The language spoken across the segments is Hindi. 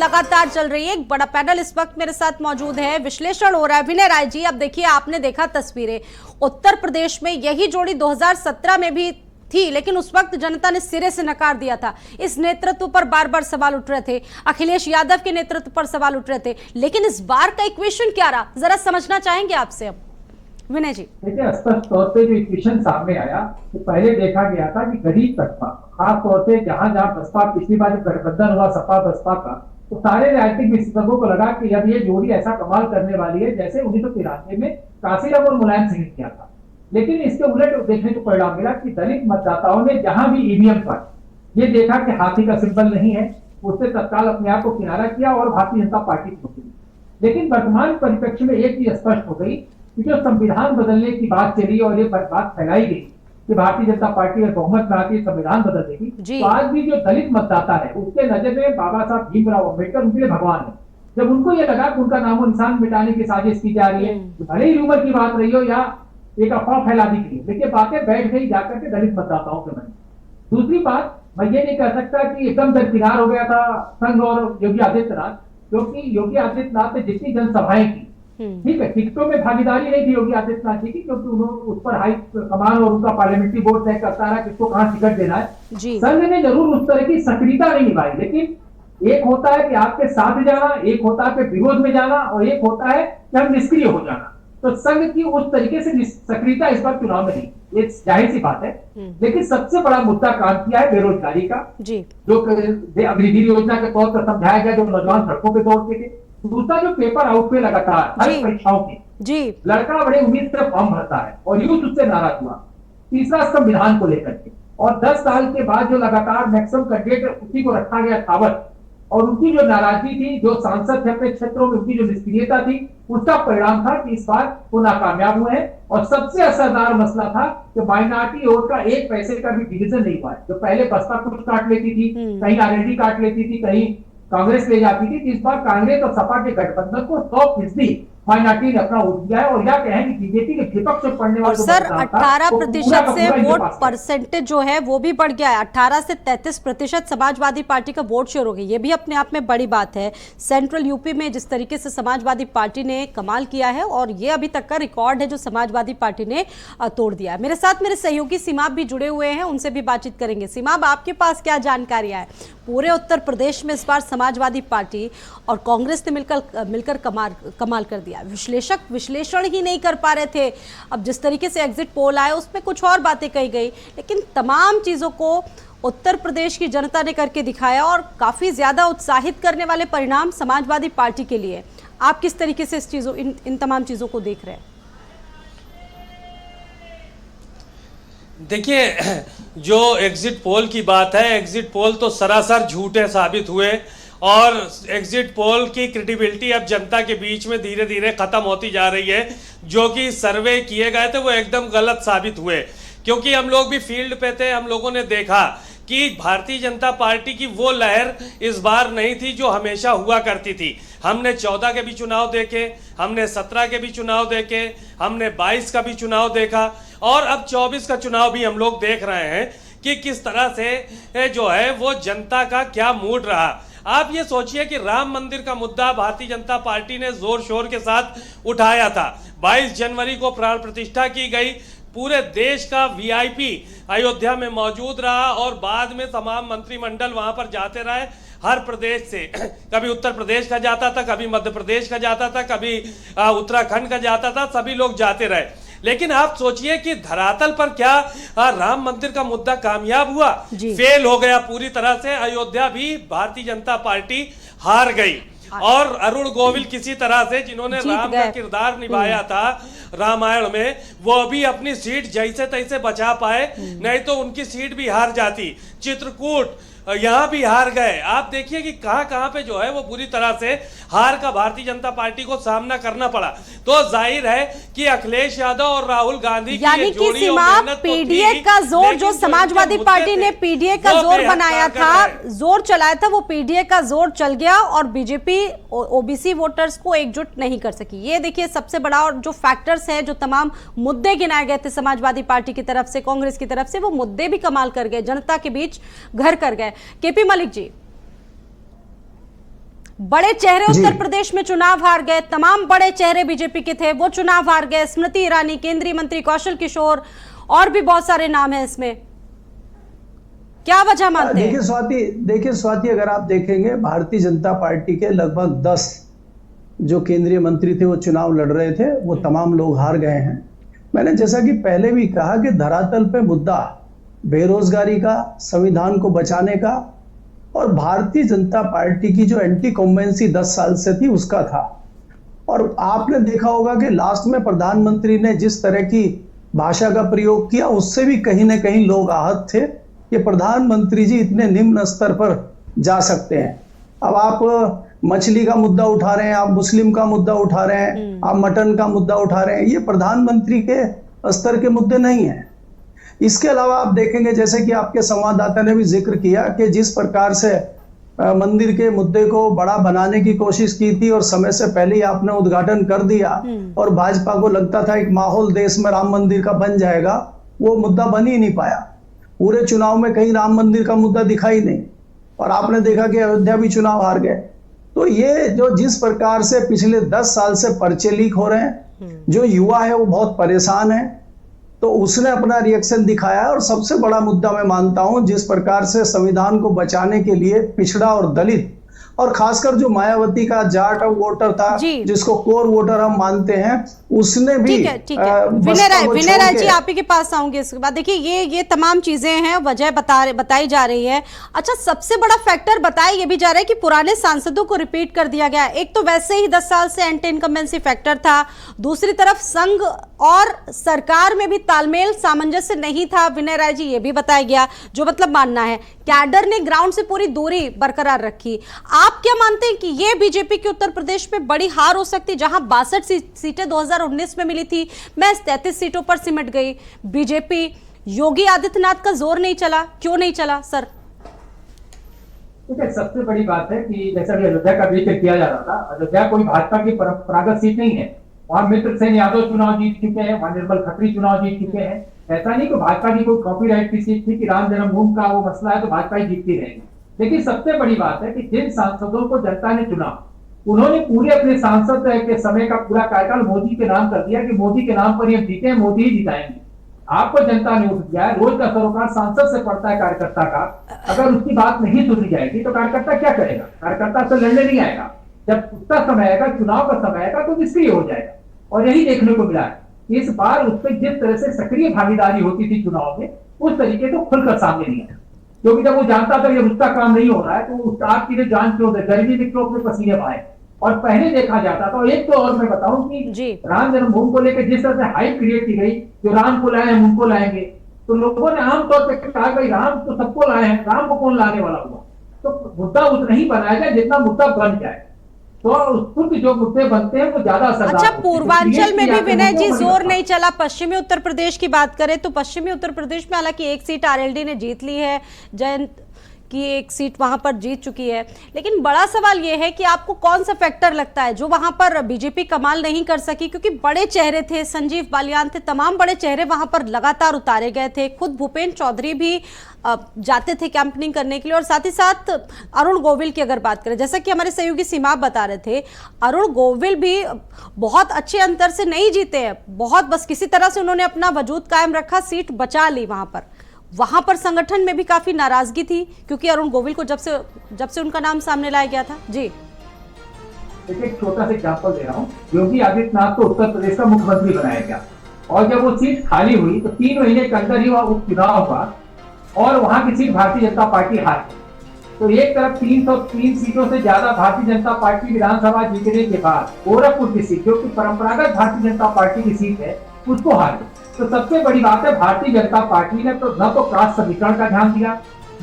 लगातार चल रही है। एक बड़ा पैनल इस वक्त मेरे साथ मौजूद है, विश्लेषण हो रहा है। विनय राय जी, अब देखिए, आपने देखा तस्वीरें, उत्तर प्रदेश में यही जोड़ी 2017 में भी थी, लेकिन उस वक्त जनता ने सिरे से नकार दिया था। इस नेतृत्व पर बार बार सवाल उठ रहे थे, अखिलेश यादव के नेतृत्व पर सवाल उठ रहे थे, लेकिन इस बार का इक्वेशन क्या रहा, जरा समझना चाहेंगे आपसे अब विनय जी। देखिए, स्पष्ट तौर पे जो इक्वेशन सामने आया तो पहले देखा गया था कि गरीब तबका, खास तौर से जहां जहां बसपा, पिछली बार जब गठबंधन हुआ सपा बसपा का, तो सारे राजनीतिक विशेषज्ञों को लगा कि अब ये जोड़ी ऐसा कमाल करने वाली है जैसे 1993 में काशीराम और मुलायम सिंह ने किया था। लेकिन इसके उलट देखने को परिणाम मिला कि दलित मतदाताओं ने जहां भी ईवीएम पर ये देखा कि हाथी का सिंबल नहीं है, उससे तत्काल अपने आप को किनारा किया और भारतीय जनता पार्टी को चुनी। लेकिन वर्तमान परिप्रेक्ष्य में एक चीज स्पष्ट हो गई कि जो संविधान बदलने की बात चली और ये बात फैलाई गई कि भारतीय जनता पार्टी अगर बहुमत में आती है संविधान बदल देगी, तो आज भी जो दलित मतदाता है उसके नजर में बाबा साहब भीमराव अम्बेडकर उनके लिए भगवान है। जब उनको ये लगा कि उनका नामो निशान मिटाने की साजिश की जा रही है, तो भले ही ह्यूमर की बात रही हो या एक अफवाह फैला दी गई, लेकिन बातें बैठ गई जाकर के दलित मतदाताओं के मन। दूसरी बात, मैं ये नहीं कह सकता कि एकदम दरकिनार हो गया था संघ और योगी आदित्यनाथ, क्योंकि योगी आदित्यनाथ ने जितनी जनसभाएं की, ठीक है, टिकटों में भागीदारी नहीं थी योगी आदित्यनाथ जी की, क्योंकि उन्होंने उस पर हाई कमान और उनका पार्लियामेंट्री बोर्ड तय करता रहा किसको कहां टिकट देना है। संघ ने जरूर उस तरह की सक्रियता नहीं निभाई, लेकिन एक होता है कि आपके साथ जाना, एक होता है कि विरोध में जाना, और एक होता है कि हम निष्क्रिय हो जाना। तो संघ की उस तरीके से सक्रियता इस बार चुनाव में नहीं, ये जाहिर सी बात है। लेकिन सबसे बड़ा मुद्दा काम किया है बेरोजगारी का, जो अग्निवीर योजना के तौर पर समझाया गया, जो नौजवान सड़कों पे दौड़ते थे। दूसरा, जो पेपर आउट पे लगातार हर परीक्षाओं की लड़का बड़े उम्मीद से फॉर्म भरता है और यूथ उससे नाराज हुआ। तीसरा, संविधान को लेकर के, और 10 साल के बाद जो लगातार मैक्सिमम कैंडिडेट उसी को रखा गया थावत, और उनकी जो नाराजगी थी, जो सांसद थे अपने क्षेत्रों में उनकी जो निष्क्रियता थी, उसका परिणाम था कि इस बार वो नाकामयाब हुए हैं। और सबसे असरदार मसला था कि माइनॉरिटी वोट का एक पैसे का भी डिवीजन नहीं हुआ है। जो पहले बसपा कुछ काट लेती थी, कहीं आरएलडी काट लेती थी, कहीं कांग्रेस ले जाती थी, इस बार कांग्रेस और सपा के गठबंधन को 100% माइनॉरिटी ने अपना वोट दिया है। और यह कहें कि बीजेपी के विपक्ष में पड़ने वाले, सर 18% से वोट परसेंटेज जो है वो भी बढ़ गया है, 18 से 33% समाजवादी पार्टी का वोट शेयर हो गई। ये भी अपने आप में बड़ी बात है। सेंट्रल यूपी में जिस तरीके से समाजवादी पार्टी ने कमाल किया है, और ये अभी तक का रिकॉर्ड है जो समाजवादी पार्टी ने तोड़ दिया है। मेरे साथ मेरे सहयोगी सीमाब भी जुड़े हुए हैं, उनसे भी बातचीत करेंगे। सीमाब, आपके पास क्या जानकारियां है? पूरे उत्तर प्रदेश में इस बार समाजवादी पार्टी और कांग्रेस ने मिलकर कमाल कर दिया। विश्लेषक विश्लेषण ही नहीं कर पा रहे थे। अब जिस तरीके से एग्जिट पोल आया उसमें कुछ और बातें कही गई, लेकिन तमाम चीज़ों को उत्तर प्रदेश की जनता ने करके दिखाया, और काफ़ी ज़्यादा उत्साहित करने वाले परिणाम समाजवादी पार्टी के लिए। आप किस तरीके से इन तमाम चीज़ों को देख रहे हैं? देखिए, जो एग्जिट पोल की बात है, एग्जिट पोल तो सरासर झूठे साबित हुए, और एग्जिट पोल की क्रेडिबिलिटी अब जनता के बीच में धीरे धीरे खत्म होती जा रही है। जो कि सर्वे किए गए थे वो एकदम गलत साबित हुए, क्योंकि हम लोग भी फील्ड पे थे। हम लोगों ने देखा कि भारतीय जनता पार्टी की वो लहर इस बार नहीं थी जो हमेशा हुआ करती थी। हमने 14 के भी चुनाव देखे, हमने 17 के भी चुनाव देखे, हमने 22 का भी चुनाव देखा, और अब 24 का चुनाव भी हम लोग देख रहे हैं कि किस तरह से जो है वो जनता का क्या मूड रहा। आप ये सोचिए कि राम मंदिर का मुद्दा भारतीय जनता पार्टी ने जोर शोर के साथ उठाया था। 22 जनवरी को प्राण प्रतिष्ठा की गई, पूरे देश का वीआईपी अयोध्या में मौजूद रहा, और बाद में तमाम मंत्रिमंडल वहां पर जाते रहे, हर प्रदेश से। कभी उत्तर प्रदेश का जाता था, कभी मध्य प्रदेश का जाता था, कभी उत्तराखंड का जाता था, सभी लोग जाते रहे। लेकिन आप सोचिए कि धरातल पर क्या राम मंदिर का मुद्दा कामयाब हुआ? फेल हो गया पूरी तरह से। अयोध्या भी भारतीय जनता पार्टी हार गई, और अरुण गोविल किसी तरह से, जिन्होंने राम का किरदार निभाया था रामायण में, वो भी अपनी सीट जैसे तैसे बचा पाए, नहीं तो उनकी सीट भी हार जाती। चित्रकूट यहाँ भी हार गए। आप देखिए कि कहां कहां पे जो है वो बुरी तरह से हार का भारतीय जनता पार्टी को सामना करना पड़ा। तो जाहिर है कि अखिलेश यादव और राहुल गांधी की ये जोड़ी और मेहनत तो पीडीए का जोर, जो समाजवादी पार्टी ने पीडीए का जोर बनाया था, जोर चलाया था, वो पीडीए का जोर चल गया, और बीजेपी ओबीसी वोटर्स को एकजुट नहीं कर सकी। ये देखिए सबसे बड़ा, और जो फैक्टर्स है, जो तमाम मुद्दे गिनाए गए थे समाजवादी पार्टी की तरफ से, कांग्रेस की तरफ से, वो मुद्दे भी कमाल कर गए, जनता के बीच घर कर गए। केपी मलिक जी, बड़े चेहरे उत्तर प्रदेश में चुनाव हार गए, तमाम बड़े चेहरे बीजेपी के थे वो चुनाव हार गए, स्मृति ईरानी, केंद्रीय मंत्री कौशल किशोर और भी बहुत सारे नाम हैं इसमें, क्या वजह मानते हैं? देखिए स्वाति, अगर आप देखेंगे भारतीय जनता पार्टी के लगभग 10 जो केंद्रीय मंत्री थे वो चुनाव लड़ रहे थे, वो तमाम लोग हार गए हैं। मैंने जैसा कि पहले भी कहा कि धरातल पे मुद्दा बेरोजगारी का, संविधान को बचाने का और भारतीय जनता पार्टी की जो एंटी कॉम्बेंसी 10 साल से थी उसका था। और आपने देखा होगा कि लास्ट में प्रधानमंत्री ने जिस तरह की भाषा का प्रयोग किया उससे भी कहीं ना कहीं लोग आहत थे कि प्रधानमंत्री जी इतने निम्न स्तर पर जा सकते हैं। अब आप मछली का मुद्दा उठा रहे हैं, आप मुस्लिम का मुद्दा उठा रहे हैं, आप मटन का मुद्दा उठा रहे हैं, ये प्रधानमंत्री के स्तर के मुद्दे नहीं हैं। इसके अलावा आप देखेंगे जैसे कि आपके संवाददाता ने भी जिक्र किया कि जिस प्रकार से मंदिर के मुद्दे को बड़ा बनाने की कोशिश की थी और समय से पहले ही आपने उद्घाटन कर दिया और भाजपा को लगता था एक माहौल देश में राम मंदिर का बन जाएगा, वो मुद्दा बन ही नहीं पाया। पूरे चुनाव में कहीं राम मंदिर का मुद्दा दिखाई नहीं और आपने देखा कि अयोध्या भी चुनाव हार गए। तो ये जो जिस प्रकार से पिछले 10 साल से पर्चे लीक हो रहे हैं, जो युवा है वो बहुत परेशान है, तो उसने अपना रिएक्शन दिखाया। और सबसे बड़ा मुद्दा मैं मानता हूं जिस प्रकार से संविधान को बचाने के लिए पिछड़ा और दलित और खासकर जो मायावती का जाट वोटर था जिसको कोर वोटर हम मानते हैं, उसने भी ठीक है। विनय राय जी आप ही के पास आऊंगे इसके बाद। देखिए ये तमाम चीजें हैं, वजह बताई जा रही है। अच्छा, सबसे बड़ा फैक्टर बताया ये भी जा रहा है कि पुराने सांसदों को रिपीट कर दिया गया। एक तो वैसे ही 10 साल से एंटी इनकम्बेंसी फैक्टर था, दूसरी तरफ संघ और सरकार में भी तालमेल सामंजस्य नहीं था, विनय राय जी ये भी बताया गया, जो मतलब मानना है कैडर ने ग्राउंड से पूरी दूरी बरकरार रखी। आप क्या मानते हैं कि ये बीजेपी की उत्तर प्रदेश में बड़ी हार हो सकती, जहां 62 सीटें 2019 में मिली थी, मैं 33 सीटों पर सिमट गई बीजेपी? योगी आदित्यनाथ का जोर नहीं चला, क्यों नहीं चला सर? देखिए, सबसे बड़ी बात है कि जैसा कि अयोध्या का जिक्र किया जा रहा था, अयोध्या कोई भाजपा की परंपरागत सीट नहीं है। वहां मित्रसेन यादव चुनाव जीत चुके हैं, वहां निर्मल खत्री चुनाव जीत चुके हैं। ऐसा नहीं कि भाजपा की कोई कॉपीराइट की सीट थी कि राम जन्मभूमि का वो मसला है तो भाजपा ही जीतती रहेगी। लेकिन सबसे बड़ी बात है कि जिन सांसदों को जनता ने चुना, उन्होंने पूरे अपने सांसद के समय का पूरा कार्यकाल मोदी के नाम कर दिया कि मोदी के नाम पर ही हम जीते हैं, मोदी ही जिताएंगे। आपको जनता ने वोट दिया है, रोज का सरोकार सांसद से पड़ता है कार्यकर्ता का। अगर उसकी बात नहीं सुनी जाएगी तो कार्यकर्ता क्या करेगा? कार्यकर्ता से लड़ने नहीं आएगा। जब उसका समय आएगा, चुनाव का समय आएगा, तो निष्क्रिय हो जाएगा। और यही देखने को मिला है। इस बार उस पर जिस तरह से सक्रिय भागीदारी होती थी चुनाव में, उस तरीके तो खुलकर सामने नहीं आया। क्योंकि जब वो जानता था कि उसका काम नहीं हो रहा है तो उसका आपकी ने जान क्यों दे, गर्मी में क्यों अपने पसीने बहाए। और पहले देखा जाता था, एक तो और मैं बताऊं कि राम जन्मभूमि को लेकर जिस तरह से हाइप क्रिएट की गई, जो राम को लाए हम उनको लाएंगे, तो लोगों ने आमतौर पर कहा भाई राम तो सबको लाए हैं, राम को कौन लाने वाला हुआ? तो मुद्दा उतना ही बनाया जाए जितना मुद्दा बन जाए, तो खुद जो मुद्दे बनते हैं वो ज्यादा असरदार। अच्छा, पूर्वांचल में भी विनय जी जोर नहीं चला। पश्चिमी उत्तर प्रदेश की बात करें तो पश्चिमी उत्तर प्रदेश में हालांकि एक सीट आरएलडी ने जीत ली है, जयंत की एक सीट वहां पर जीत चुकी है, लेकिन बड़ा सवाल यह है कि आपको कौन सा फैक्टर लगता है जो वहां पर बीजेपी कमाल नहीं कर सकी? क्योंकि बड़े चेहरे थे, संजीव बालियान थे, तमाम बड़े चेहरे वहां पर लगातार उतारे गए थे। खुद भूपेंद्र चौधरी भी जाते थे कैंपेनिंग करने के लिए, और साथ ही साथ अरुण गोविल की अगर बात करें, जैसा कि हमारे सहयोगी सीमा बता रहे थे, अरुण गोविल भी बहुत अच्छे अंतर से नहीं जीते हैं, बहुत बस किसी तरह से उन्होंने अपना वजूद कायम रखा, सीट बचा ली। वहां पर संगठन में भी काफी नाराजगी थी क्योंकि अरुण गोविल को जब से उनका नाम सामने लाया गया था। जी देखिए, एक छोटा सा एग्जांपल दे रहा हूँ। योगी आदित्यनाथ को उत्तर प्रदेश का मुख्यमंत्री बनाया गया और जब वो सीट खाली हुई तो 3 महीने के अंदर ही वह उपचुनाव हुआ और वहां की सीट भारतीय जनता पार्टी हारी। तो एक तरफ 303 सीटों से ज्यादा भारतीय जनता पार्टी विधानसभा जीतने के बाद गोरखपुर की सीट, जो कि परंपरागत भारतीय जनता पार्टी की सीट है, उसको हारी। तो सबसे बड़ी बात है, भारतीय जनता पार्टी ने तो न तो कास्ट समीकरण का ध्यान दिया,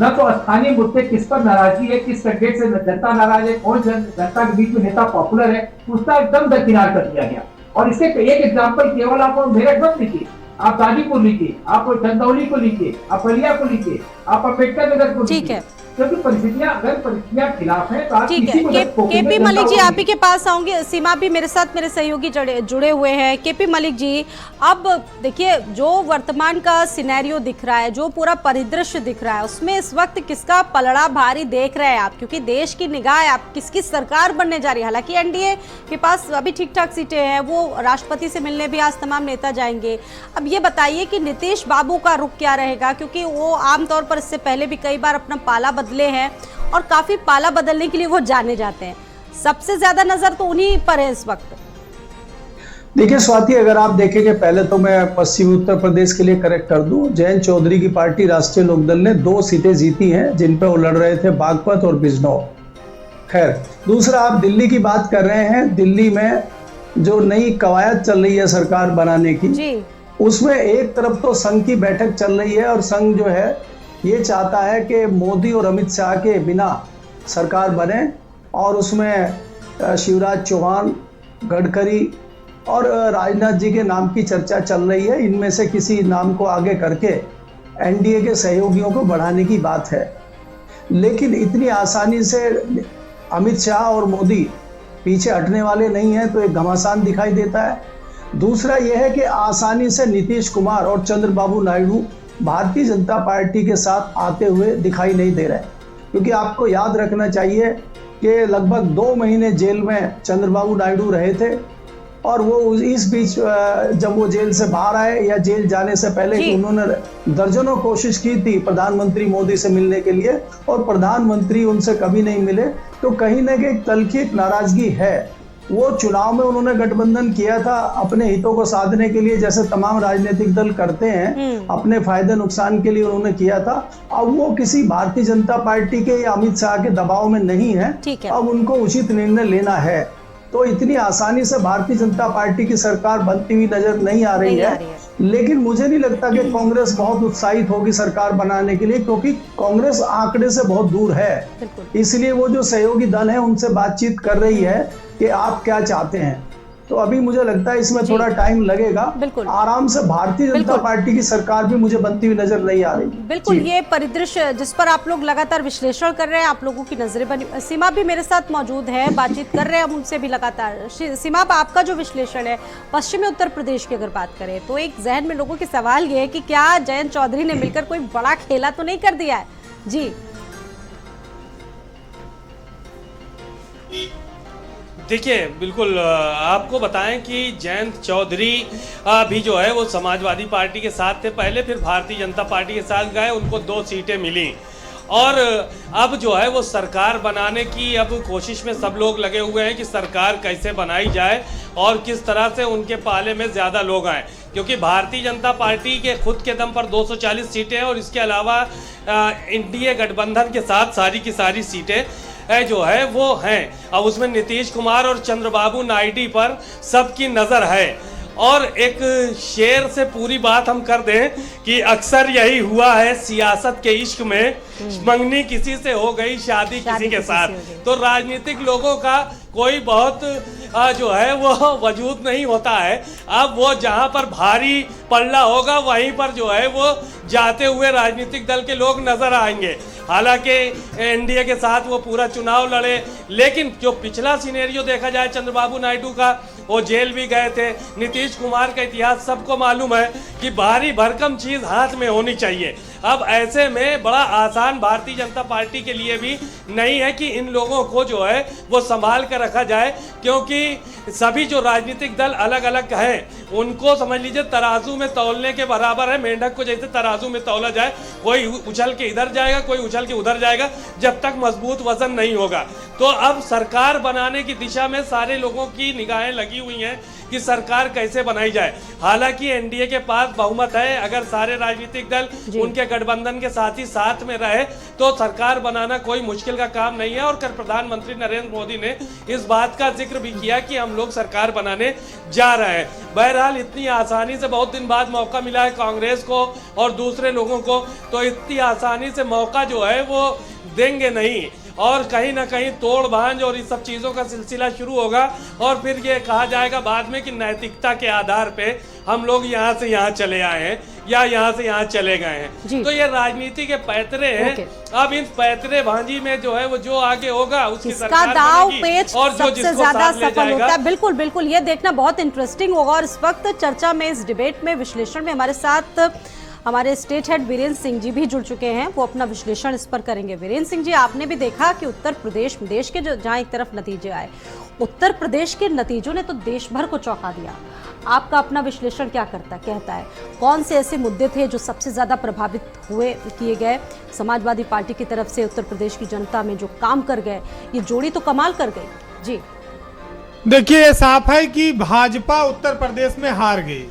न तो स्थानीय मुद्दे किस पर नाराजगी है, किस कैंडिडेट से जनता नाराज है, कौन जनता के बीच में नेता पॉपुलर है, उसका एकदम दरकिनार कर दिया गया। और इसके एक एग्जाम्पल केवल आप मेरठ मत लीजिए, आप गाजीपुर लीजिए, आप चंदौली को लीजिए, आप बलिया को लीजिए, आप अम्बेडकर नगर को लीजिए। क्योंकि परिस्थितियां खिलाफ है तो आप ठीक किसी को है। जब केपी मलिक जी, आप ही के पास आऊंगी। सीमा भी मेरे साथ, मेरे सहयोगी जुड़े हुए हैं। केपी मलिक जी, अब देखिए जो वर्तमान का सिनेरियो दिख रहा है, जो पूरा परिदृश्य दिख रहा है, उसमें इस वक्त किसका पलड़ा भारी देख रहे हैं आप? क्योंकि देश की निगाह आप किसकी सरकार बनने जा रही है। हालांकि एनडीए के पास अभी ठीक ठाक सीटें हैं, वो राष्ट्रपति से मिलने भी आज तमाम नेता जाएंगे। अब ये बताइए कि नीतीश बाबू का रुख क्या रहेगा, क्योंकि वो आमतौर पर इससे पहले भी कई बार अपना पाला बदले हैं और काफी पाला बदलने के लिए वो जाने जाते हैं। सबसे ज्यादा नजर तो उन्हीं पर है इस वक्त। देखिए स्वाति, अगर आप देखेंगे, पहले तो मैं पश्चिमी उत्तर प्रदेश के लिए करेक्ट कर दूं, जयंत चौधरी की पार्टी राष्ट्रीय लोकदल ने 2 सीटें जीती हैं, जिन पे वो लड़ रहे थे, बागपत और बिजनौर। खैर, दूसरा आप दिल्ली की बात कर रहे हैं। दिल्ली में जो नई कवायद चल रही है सरकार बनाने की जी, उसमें एक तरफ तो संघ की बैठक चल रही है और संघ जो है ये चाहता है कि मोदी और अमित शाह के बिना सरकार बने, और उसमें शिवराज चौहान, गडकरी और राजनाथ जी के नाम की चर्चा चल रही है। इनमें से किसी नाम को आगे करके एनडीए के सहयोगियों को बढ़ाने की बात है। लेकिन इतनी आसानी से अमित शाह और मोदी पीछे हटने वाले नहीं हैं, तो एक घमासान दिखाई देता है। दूसरा यह है कि आसानी से नीतीश कुमार और चंद्रबाबू नायडू भारतीय जनता पार्टी के साथ आते हुए दिखाई नहीं दे रहे, क्योंकि आपको याद रखना चाहिए कि लगभग 2 महीने जेल में चंद्रबाबू नायडू रहे थे, और वो इस बीच जब वो जेल से बाहर आए या जेल जाने से पहले उन्होंने दर्जनों कोशिश की थी प्रधानमंत्री मोदी से मिलने के लिए, और प्रधानमंत्री उनसे कभी नहीं मिले। तो कहीं ना कहीं तल्खी एक नाराजगी है। वो चुनाव में उन्होंने गठबंधन किया था अपने हितों को साधने के लिए, जैसे तमाम राजनीतिक दल करते हैं, अपने फायदे नुकसान के लिए उन्होंने किया था। अब वो किसी भारतीय जनता पार्टी के या अमित शाह के दबाव में नहीं है। अब उनको उचित निर्णय लेना है। तो इतनी आसानी से भारतीय जनता पार्टी की सरकार बनती हुई नजर नहीं आ रही है। लेकिन मुझे नहीं लगता कि कांग्रेस बहुत उत्साहित होगी सरकार बनाने के लिए, क्योंकि कांग्रेस आंकड़े से बहुत दूर है। इसलिए वो जो सहयोगी दल है उनसे बातचीत कर रही है कि आप क्या चाहते हैं। तो अभी मुझे लगता है इसमें थोड़ा टाइम लगेगा। आराम से भारतीय जनता पार्टी की सरकार भी मुझे बनती हुई नजर नहीं आ रही। बिल्कुल, ये परिदृश्य जिस पर आप लोग लगातार विश्लेषण कर रहे हैं, आप लोगों की नजरें बनी। सीमा भी मेरे साथ मौजूद है, बातचीत कर रहे हैं हम उनसे भी लगातार। सीमा, आपका जो विश्लेषण है पश्चिमी उत्तर प्रदेश की अगर बात करें, तो एक जहन में लोगों के सवाल ये है कि क्या जयंत चौधरी ने मिलकर कोई बड़ा खेला तो नहीं कर दिया है? जी देखिए, बिल्कुल आपको बताएं कि जयंत चौधरी भी जो है वो समाजवादी पार्टी के साथ थे पहले, फिर भारतीय जनता पार्टी के साथ गए, उनको 2 सीटें मिली, और अब जो है वो सरकार बनाने की अब कोशिश में सब लोग लगे हुए हैं कि सरकार कैसे बनाई जाए और किस तरह से उनके पाले में ज़्यादा लोग आएँ, क्योंकि भारतीय जनता पार्टी के खुद के दम पर 240 सीटें हैं, और इसके अलावा एनडीए गठबंधन के साथ सारी की सारी सीटें जो है वो हैं। अब उसमें नीतीश कुमार और चंद्रबाबू नायडू पर सबकी नज़र है। और एक शेर से पूरी बात हम कर दें कि अक्सर यही हुआ है सियासत के इश्क में, मंगनी किसी से हो गई, शादी किसी के साथ। तो राजनीतिक लोगों का कोई बहुत जो है वो वजूद नहीं होता है। अब वो जहाँ पर भारी पल्ला होगा वहीं पर जो है वो जाते हुए राजनीतिक दल के लोग नजर आएंगे। हालांकि एनडीए के साथ वो पूरा चुनाव लड़े, लेकिन जो पिछला सिनेरियो देखा जाए चंद्रबाबू नायडू का, वो जेल भी गए थे। नीतीश कुमार का इतिहास सबको मालूम है कि भारी भरकम चीज़ हाथ में होनी चाहिए। अब ऐसे में बड़ा आसान भारतीय जनता पार्टी के लिए भी नहीं है कि इन लोगों को जो है वो संभाल कर रखा जाए, क्योंकि सभी जो राजनीतिक दल अलग अलग हैं उनको समझ लीजिए तराजू में तौलने के बराबर है। मेंढक को जैसे तराजू में तौला जाए, कोई उछल के इधर जाएगा, कोई उछल के उधर जाएगा, जब तक मजबूत वजन नहीं होगा। तो अब सरकार बनाने की दिशा में सारे लोगों की निगाहें लगी हुई हैं कि सरकार कैसे बनाई जाए। हालांकि एनडीए के पास बहुमत है, अगर सारे राजनीतिक दल उनके गठबंधन के साथ ही साथ में रहे तो सरकार बनाना कोई मुश्किल का काम नहीं है। और कल प्रधानमंत्री नरेंद्र मोदी ने इस बात का जिक्र भी किया कि हम लोग सरकार बनाने जा रहे हैं। बहरहाल इतनी आसानी से बहुत दिन बाद मौका मिला है कांग्रेस को और दूसरे लोगों को, तो इतनी आसानी से मौका जो है वो देंगे नहीं। और कहीं ना कहीं तोड़ भांज और इस सब चीज़ों का सिलसिला शुरू होगा और फिर ये कहा जाएगा बाद में कि नैतिकता के आधार पे हम लोग यहाँ से यहाँ चले आए हैं या यहाँ से यहाँ चले गए हैं। तो ये राजनीति के पैतरे हैं। अब इन पैतरे भांजी में जो है वो जो आगे होगा उसकी सरकार दाव बनेगी पेच और जो सबसे जिसको ज्यादा साथ ले सफल होता जाएगा। है। बिल्कुल बिल्कुल, ये देखना बहुत इंटरेस्टिंग होगा। और इस वक्त चर्चा में, इस डिबेट में, विश्लेषण में हमारे साथ हमारे स्टेट हेड वीरेंद्र सिंह जी भी जुड़ चुके हैं। वो अपना विश्लेषण इस पर करेंगे। वीरेंद्र सिंह जी, आपने भी देखा कि उत्तर प्रदेश देश के जो जहां एक तरफ नतीजे आए, उत्तर प्रदेश के नतीजों ने तो देश भर को चौंका दिया। आपका अपना विश्लेषण क्या कहता है? कौन से ऐसे मुद्दे थे जो सबसे ज्यादा प्रभावित किए गए? समाजवादी पार्टी की तरफ से उत्तर प्रदेश की जनता में जो काम कर गए, ये जोड़ी तो कमाल कर गई जी। देखिए, ये साफ है कि भाजपा उत्तर प्रदेश में हार गई।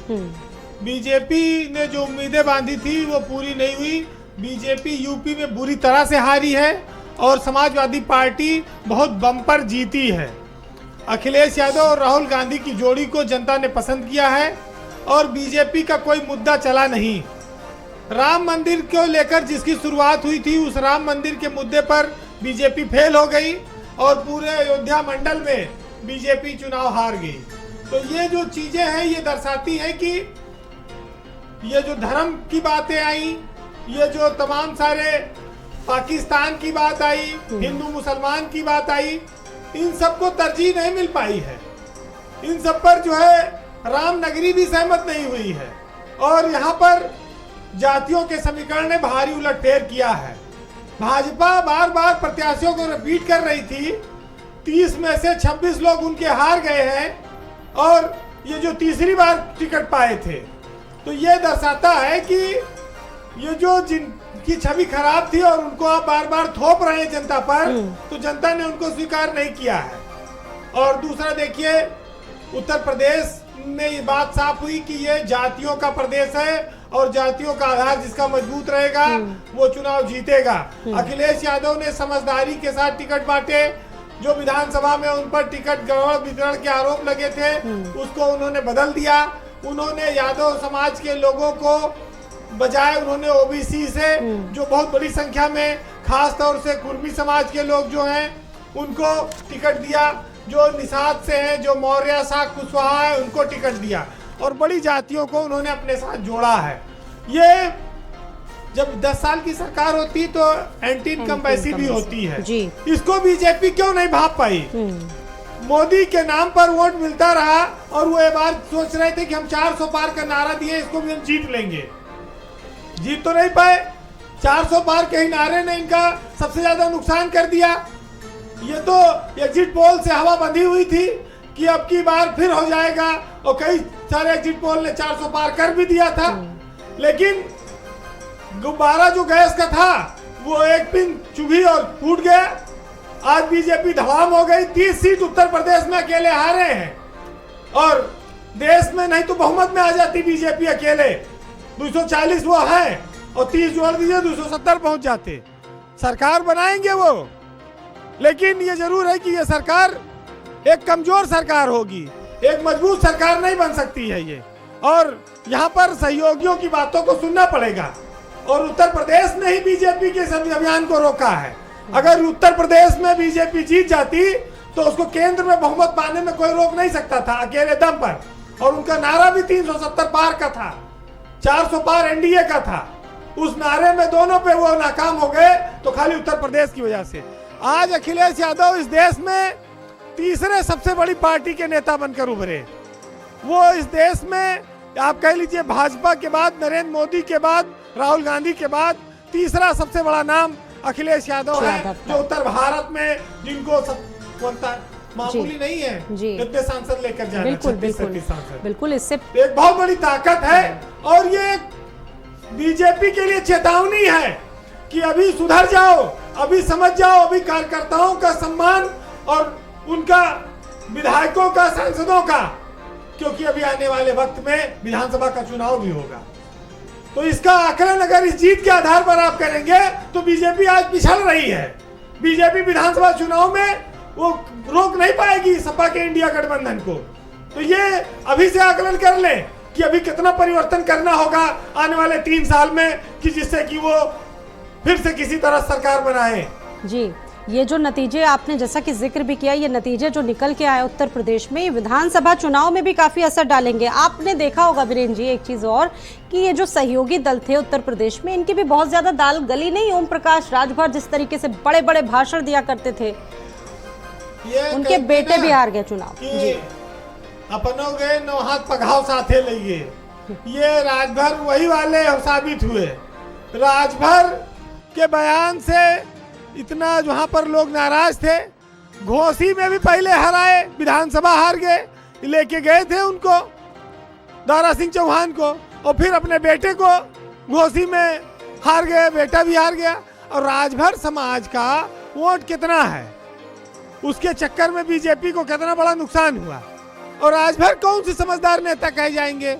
बीजेपी ने जो उम्मीदें बांधी थी वो पूरी नहीं हुई। बीजेपी यूपी में बुरी तरह से हारी है और समाजवादी पार्टी बहुत बम्पर जीती है। अखिलेश यादव और राहुल गांधी की जोड़ी को जनता ने पसंद किया है और बीजेपी का कोई मुद्दा चला नहीं। राम मंदिर को लेकर जिसकी शुरुआत हुई थी, उस राम मंदिर के मुद्दे पर बीजेपी फेल हो गई और पूरे अयोध्या मंडल में बीजेपी चुनाव हार गई। तो ये जो चीजें हैं ये दर्शाती हैं कि ये जो धर्म की बातें आई, ये जो तमाम सारे पाकिस्तान की बात आई, हिंदू मुसलमान की बात आई, इन सबको तरजीह नहीं मिल पाई है। इन सब पर जो है राम नगरी भी सहमत नहीं हुई है और यहाँ पर जातियों के समीकरण ने भारी उलटफेर किया है। भाजपा बार बार प्रत्याशियों को रिपीट कर रही थी, 30 में से 26 लोग उनके हार गए हैं और ये जो तीसरी बार टिकट पाए थे। तो ये दर्शाता है कि ये जो जिनकी छवि खराब थी और उनको आप बार बार थोप रहे हैं जनता पर, तो जनता ने उनको स्वीकार नहीं किया है। और दूसरा देखिए, उत्तर प्रदेश में ये बात साफ हुई कि ये जातियों का प्रदेश है और जातियों का आधार जिसका मजबूत रहेगा वो चुनाव जीतेगा। अखिलेश यादव ने समझदारी के साथ टिकट बांटे। जो विधानसभा में उन पर टिकट गड़बड़ वितरण के आरोप लगे थे उसको उन्होंने बदल दिया। उन्होंने यादव समाज के लोगों को बजाय उन्होंने ओबीसी से, जो बहुत बड़ी संख्या में खास तौर से कुर्मी समाज के लोग जो हैं उनको टिकट दिया। जो निषाद से हैं, जो मौर्य साख कुशवाहा है, उनको टिकट दिया और बड़ी जातियों को उन्होंने अपने साथ जोड़ा है। ये जब 10 साल की सरकार होती तो एंटी इनकम्बेंसी भी होती है जी। इसको बीजेपी क्यों नहीं भाप पाई? मोदी के नाम पर वोट मिलता रहा और वो ये बात सोच रहे थे कि हम 400 पार का नारा दिए, इसको भी हम जीत लेंगे। जीत तो नहीं पाए। 400 पार के ही नारे ने इनका सबसे ज्यादा नुकसान कर दिया। ये तो एग्जिट पोल से हवा बंधी हुई थी कि अब की बार फिर हो जाएगा और कई सारे एग्जिट पोल ने 400 पार कर भी दिया था। लेकिन गुब्बारा जो गैस का था वो एक पिन चुभी और फूट गया। आज बीजेपी धड़ाम हो गई। 30 सीट उत्तर प्रदेश में अकेले हारे हैं और देश में नहीं तो बहुमत में आ जाती बीजेपी अकेले। 240 वो है और 30 जोड़ दीजिए 270 पहुंच जाते। सरकार बनाएंगे वो, लेकिन ये जरूर है कि ये सरकार एक कमजोर सरकार होगी, एक मजबूत सरकार नहीं बन सकती है ये। और यहाँ पर सहयोगियों की बातों को सुनना पड़ेगा। और उत्तर प्रदेश ने ही बीजेपी के सभी अभियान को रोका है। अगर उत्तर प्रदेश में बीजेपी जीत जाती तो उसको केंद्र में बहुमत पाने में कोई रोक नहीं सकता था अकेले दम पर। और उनका नारा भी 370 पार का था, 400 पार एनडीए का था। उस नारे में दोनों पे वो नाकाम हो गए तो खाली उत्तर प्रदेश की वजह से। आज अखिलेश यादव इस देश में तीसरे सबसे बड़ी पार्टी के नेता बनकर उभरे। वो इस देश में आप कह लीजिए भाजपा के बाद, नरेंद्र मोदी के बाद, राहुल गांधी के बाद तीसरा सबसे बड़ा नाम अखिलेश यादव है, जो उत्तर भारत में जिनको मामूली नहीं है इतने सांसद लेकर जाना। बिल्कुल इससे एक बहुत बड़ी ताकत है। और ये बीजेपी के लिए चेतावनी है कि अभी सुधर जाओ, अभी समझ जाओ, अभी कार्यकर्ताओं का सम्मान और उनका विधायकों का, सांसदों का, क्योंकि अभी आने वाले वक्त में विधानसभा का चुनाव भी होगा। तो इसका आकलन अगर इस जीत के आधार पर आप करेंगे तो बीजेपी आज पिछड़ रही है। बीजेपी विधानसभा चुनाव में वो रोक नहीं पाएगी सपा के इंडिया गठबंधन को। तो ये अभी से आकलन कर लें कि अभी कितना परिवर्तन करना होगा आने वाले 3 साल में कि जिससे कि वो फिर से किसी तरह सरकार बनाए। जी, ये जो नतीजे आपने जैसा कि जिक्र भी किया, ये नतीजे जो निकल के आए उत्तर प्रदेश में, ये विधानसभा चुनाव में भी काफी असर डालेंगे। आपने देखा होगा वीरेंद्र जी एक चीज और, कि ये जो सहयोगी दल थे उत्तर प्रदेश में, इनकी भी बहुत ज्यादा दाल गली नहीं। ओम प्रकाश राजभर जिस तरीके से बड़े बड़े भाषण दिया करते थे, उनके बेटे भी हार गए चुनाव। जी, अपनों गए नौ हाथ पघाव साथे लइए, ये राजभर वही वाले साबित हुए। राजभर के बयान से इतना वहां पर लोग नाराज थे। घोसी में भी पहले हराए, विधानसभा हार गए, लेके गए थे उनको, दारा सिंह चौहान को, और फिर अपने बेटे को घोसी में हार गए, बेटा भी हार गया। और राजभर समाज का वोट कितना है, उसके चक्कर में बीजेपी को कितना बड़ा नुकसान हुआ। और राजभर कौन से समझदार नेता कहे जाएंगे?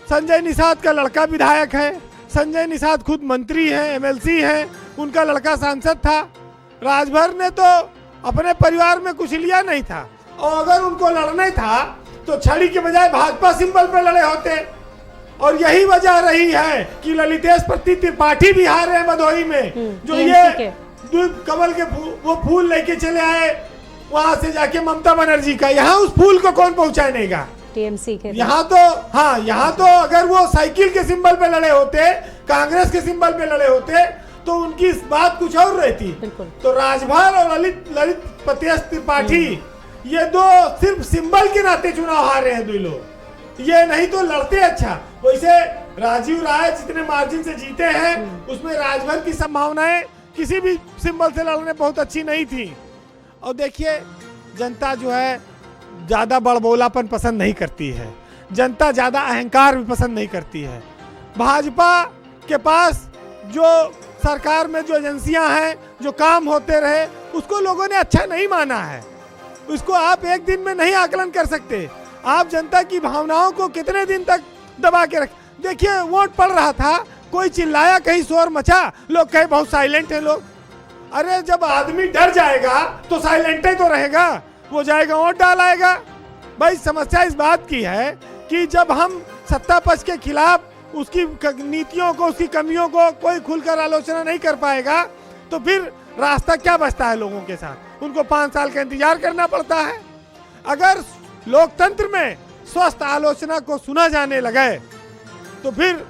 संजय निषाद का लड़का विधायक है, संजय निषाद खुद मंत्री हैं, एमएलसी हैं, उनका लड़का सांसद था। राजभर ने तो अपने परिवार में कुछ लिया नहीं था, और अगर उनको लड़ना था तो छड़ी के बजाय भाजपा सिंबल पे लड़े होते। और यही वजह रही है कि ललितेश त्रिपाठी भी हार रहे हैं भदोही में, जो ये कमल के वो फूल लेके चले आए वहां से जाके ममता बनर्जी का, यहाँ उस फूल को कौन पहुंचानेगा? टीएमसी के यहाँ तो, हाँ यहाँ तो अगर वो साइकिल के सिंबल पे लड़े होते, कांग्रेस के सिंबल पे लड़े होते, तो उनकी बात कुछ और रहती। तो राजभर और ललितेश त्रिपाठी, ये दो सिर्फ सिंबल के नाते चुनाव हार रहे हैं दो लोग, ये नहीं तो लड़ते। अच्छा, वैसे राजीव राय जितने मार्जिन से जीते हैं, उसमें राजभर की संभावनाएं किसी भी सिंबल से लड़ने बहुत अच्छी नहीं थी। और देखिए, जनता जो है ज़्यादा बड़बोलापन पसंद नहीं करती है, जनता ज़्यादा अहंकार भी पसंद नहीं करती है। भाजपा के पास जो सरकार में जो एजेंसियां हैं, जो काम होते रहे, उसको लोगों ने अच्छा नहीं माना है। उसको आप एक दिन में नहीं आकलन कर सकते। आप जनता की भावनाओं को कितने दिन तक दबा के रख। देखिए, वोट पड़ रहा था, कोई चिल्लाया, कहीं शोर मचा, लोग कहे बहुत साइलेंट है लोग। अरे जब आदमी डर जाएगा तो साइलेंट ही तो रहेगा, वो जाएगा वोट डालाएगा। भाई समस्या इस बात की है कि जब हम सत्ता पक्ष के खिलाफ उसकी नीतियों को, उसकी कमियों को कोई खुलकर आलोचना नहीं कर पाएगा, तो फिर रास्ता क्या बचता है लोगों के साथ? उनको 5 साल का इंतजार करना पड़ता है। अगर लोकतंत्र में स्वस्थ आलोचना को सुना जाने लगे, तो फिर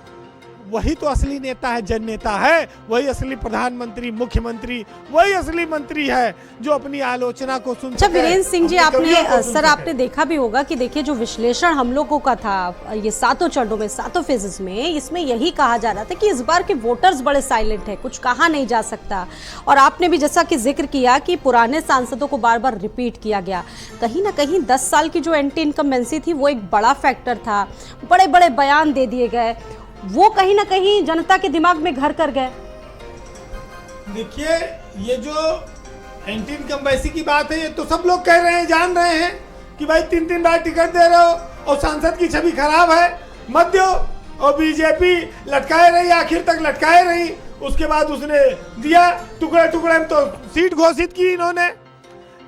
वही तो असली नेता है, जन नेता है, वही असली प्रधानमंत्री, मुख्यमंत्री, वही असली मंत्री है जो अपनी आलोचना को सुन सके। वीरेंद्र सिंह जी, आपने देखा भी होगा कि देखिए, जो विश्लेषण हम लोगों का था ये 7 चरणों में, 7 फेजेस में, इसमें यही कहा जा रहा था कि इस बार के वोटर्स बड़े साइलेंट है, कुछ कहा नहीं जा सकता। और आपने भी जैसा कि जिक्र किया कि पुराने सांसदों को बार बार रिपीट किया गया। कहीं ना कहीं 10 साल की जो एंटी इनकम्बेंसी थी वो एक बड़ा फैक्टर था। बड़े बड़े बयान दे दिए गए, वो कहीं ना कहीं जनता के दिमाग में घर कर गए। देखिए, ये जो एंटी इनकम्बेंसी की बात है, ये तो सब लोग कह रहे हैं, जान रहे हैं कि भाई 3-3 बार टिकट दे रहे हो और सांसद की छवि खराब है, मत दो। और बीजेपी लटकाए रही, आखिर तक लटकाए रही। उसके बाद उसने दिया टुकड़े टुकड़े में, तो सीट घोषित की इन्होंने।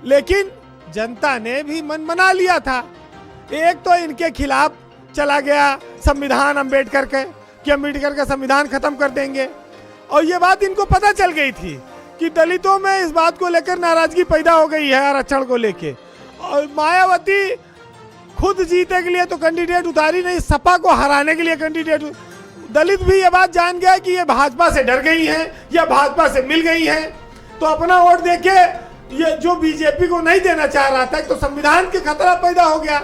लेकिन जनता ने भी मन बना लिया था। एक तो इनके खिलाफ चला गया संविधान अम्बेडकर के, कि अम्बेडकर का संविधान खत्म कर देंगे। और ये बात इनको पता चल गई थी कि दलितों में इस बात को लेकर नाराजगी पैदा हो गई है, आरक्षण को लेके। और मायावती खुद जीते के लिए तो कैंडिडेट उतारी नहीं, सपा को हराने के लिए कैंडिडेट। दलित भी ये बात जान गया कि ये भाजपा से डर गई हैं या भाजपा से मिल गई हैं, तो अपना वोट देके ये जो बीजेपी को नहीं देना चाह रहा था, तो संविधान के खतरा पैदा हो गया।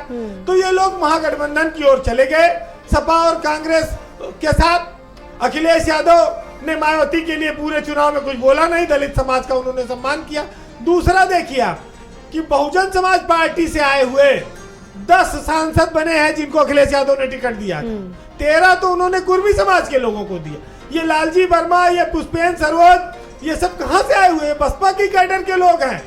तो ये लोग महागठबंधन की ओर चले गए, सपा और कांग्रेस के साथ। अखिलेश यादव ने मायावती के लिए पूरे चुनाव में कुछ बोला नहीं, दलित समाज का उन्होंने सम्मान किया। दूसरा देखिए आप कि बहुजन समाज पार्टी से आए हुए 10 सांसद बने हैं जिनको अखिलेश यादव ने टिकट दिया, 13 तो उन्होंने कुर्मी समाज के लोगों को दिया। ये लालजी वर्मा, ये पुष्पेंद्र सरोज, ये सब कहां से आए हुए? बसपा की कैडर के लोग हैं,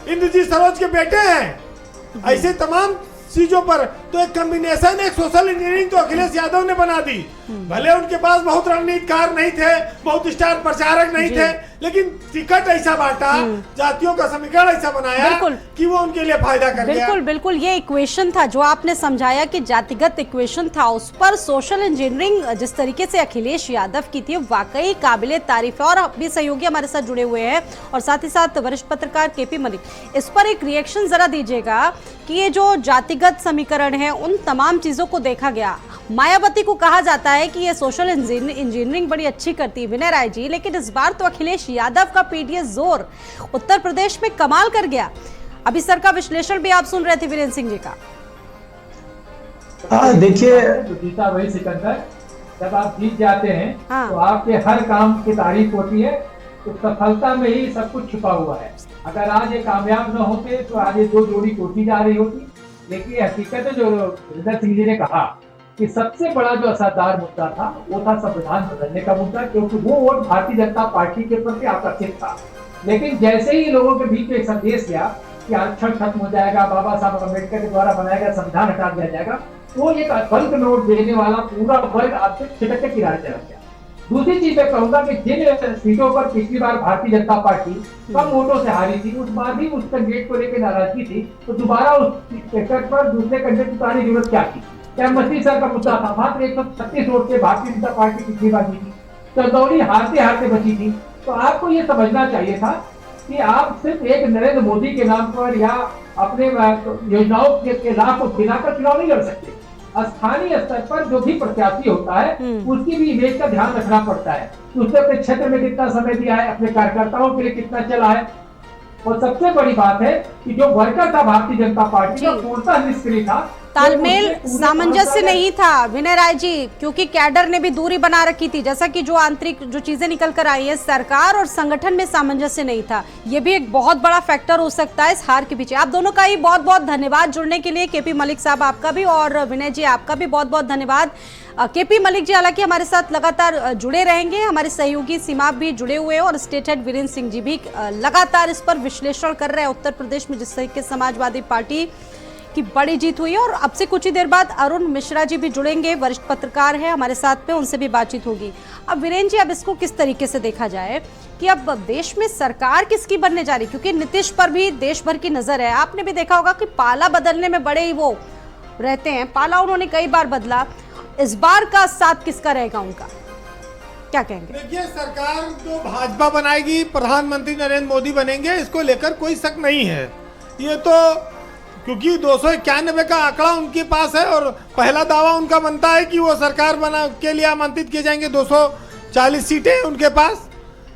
इंद्रजीत सरोज के बेटे हैं। ऐसे तमाम चीजों पर, तो एक कॉम्बिनेशन, एक सोशल इंजीनियरिंग तो अखिलेश यादव ने बना दी। भले उनके पास बहुत रणनीतिकार नहीं थे, बहुत स्टार प्रचारक नहीं थे, लेकिन टिकट ऐसा बांटा, जातियों का समीकरण ऐसा बनाया कि वो उनके लिए फायदा कर गया। बिल्कुल बिल्कुल, ये इक्वेशन था जो आपने समझाया कि जातिगत इक्वेशन था, उस पर सोशल इंजीनियरिंग जिस तरीके से अखिलेश यादव की थी, वाकई काबिले तारीफ है। और अभी सहयोगी हमारे साथ जुड़े हुए हैं और साथ ही साथ वरिष्ठ पत्रकार केपी मलिक, इस पर एक रिएक्शन जरा दीजिएगा कि ये जो जातिगत समीकरण है, उन तमाम चीजों को देखा गया। मायावती को कहा जाता है कि ये सोशल इंजीनियरिंग बड़ी अच्छी करती है विनय राय जी, लेकिन इस बार तो अखिलेश यादव का पीडीएस जोर उत्तर प्रदेश में कमाल कर गया। अभी सर का विश्लेषण भी आप सुन रहे थे वीरेंद्र सिंह जी का। देखिए, जीता वही सिकंदर, जब आप जीत जाते हैं तो आपके हर काम की तारीफ होती है, तो सफलता में ही सब कुछ छुपा हुआ है। अगर आज ये कामयाब न होते तो आज ये 2 जोड़ी कोठी जा रही होती। लेकिन हकीकत है जो वीरेंद्र सिंह जी ने कहा कि सबसे बड़ा जो असरदार मुद्दा था वो था संविधान बदलने का मुद्दा, क्योंकि वो वोट भारतीय जनता पार्टी के प्रति आकर्षित था। लेकिन जैसे ही लोगों के बीच में एक संदेश गया कि आरक्षण खत्म हो जाएगा, बाबा साहब अम्बेडकर के द्वारा बनाया गया संविधान हटा दिया जाएगा, तो एक बल्क नोट देने वाला पूरा वर्ग आपसे छिटक के किनारे चला गया। दूसरी चीज मैं कहूंगा कि जिन सीटों पर पिछली बार भारतीय जनता पार्टी कम वोटों से हारी थी, उस बार भी उस कैंडिडेट को लेकर नाराजगी थी, तो दोबारा उस टिकट पर दूसरे कैंडिडेट की उतारने की जरूरत क्या थी? क्या मछली सर का मुद्दा था? मात्र 136 वोट से भारतीय जनता पार्टी पिछली बार जीती, चंदौली हारते हारते बची थी। तो आपको ये समझना चाहिए था कि आप सिर्फ एक नरेंद्र मोदी के नाम पर या अपने योजनाओं के लाभ को खिलाकर चुनाव नहीं लड़ सकते। स्थानीय स्तर पर जो भी प्रत्याशी होता है उसकी भी इमेज का ध्यान रखना पड़ता है, उसने अपने क्षेत्र में कितना समय दिया है, अपने कार्यकर्ताओं के लिए कितना चला है। और सबसे बड़ी बात है कि जो वर्कर था भारतीय जनता पार्टी का, पूर्णतः निष्क्रिय था, तालमेल सामंजस्य नहीं था विनय राय जी, क्योंकि कैडर ने भी दूरी बना रखी थी। जैसा कि जो आंतरिक जो चीजें निकल कर आई है, सरकार और संगठन में सामंजस्य नहीं था, ये भी एक बहुत बड़ा फैक्टर हो सकता है इस हार के पीछे। आप दोनों का ही बहुत बहुत धन्यवाद जुड़ने के लिए, केपी मलिक साहब आपका भी और विनय जी आपका भी बहुत बहुत धन्यवाद। केपी मलिक जी हालांकि हमारे साथ लगातार जुड़े रहेंगे, हमारे सहयोगी सीमा भी जुड़े हुए हैं और स्टेट हेड वीरेंद्र सिंह जी भी लगातार इस पर विश्लेषण कर रहे हैं। उत्तर प्रदेश में जिस तरीके समाजवादी पार्टी की बड़ी जीत हुई है, और अब से कुछ ही देर बाद अरुण मिश्रा जी भी जुड़ेंगे, वरिष्ठ पत्रकार हैं हमारे साथ में, उनसे भी बातचीत होगी। अब वीरेंद्र जी, अब इसको किस तरीके से देखा जाए कि अब देश में सरकार किसकी बनने जा रही, क्योंकि नीतीश पर भी देश भर की नजर है। आपने भी देखा होगा कि पाला बदलने में बड़े ही वो रहते हैं, पाला उन्होंने कई बार बदला। इस बार का साथ किसका रहेगा उनका, क्या कहेंगे? देखिए, सरकार जो भाजपा बनाएगी, प्रधानमंत्री नरेंद्र मोदी बनेंगे, इसको लेकर कोई शक नहीं है। ये तो क्योंकि 291 का आंकड़ा उनके पास है और पहला दावा उनका बनता है कि वो सरकार बना के लिए आमंत्रित किए जाएंगे। 240 सीटें उनके पास,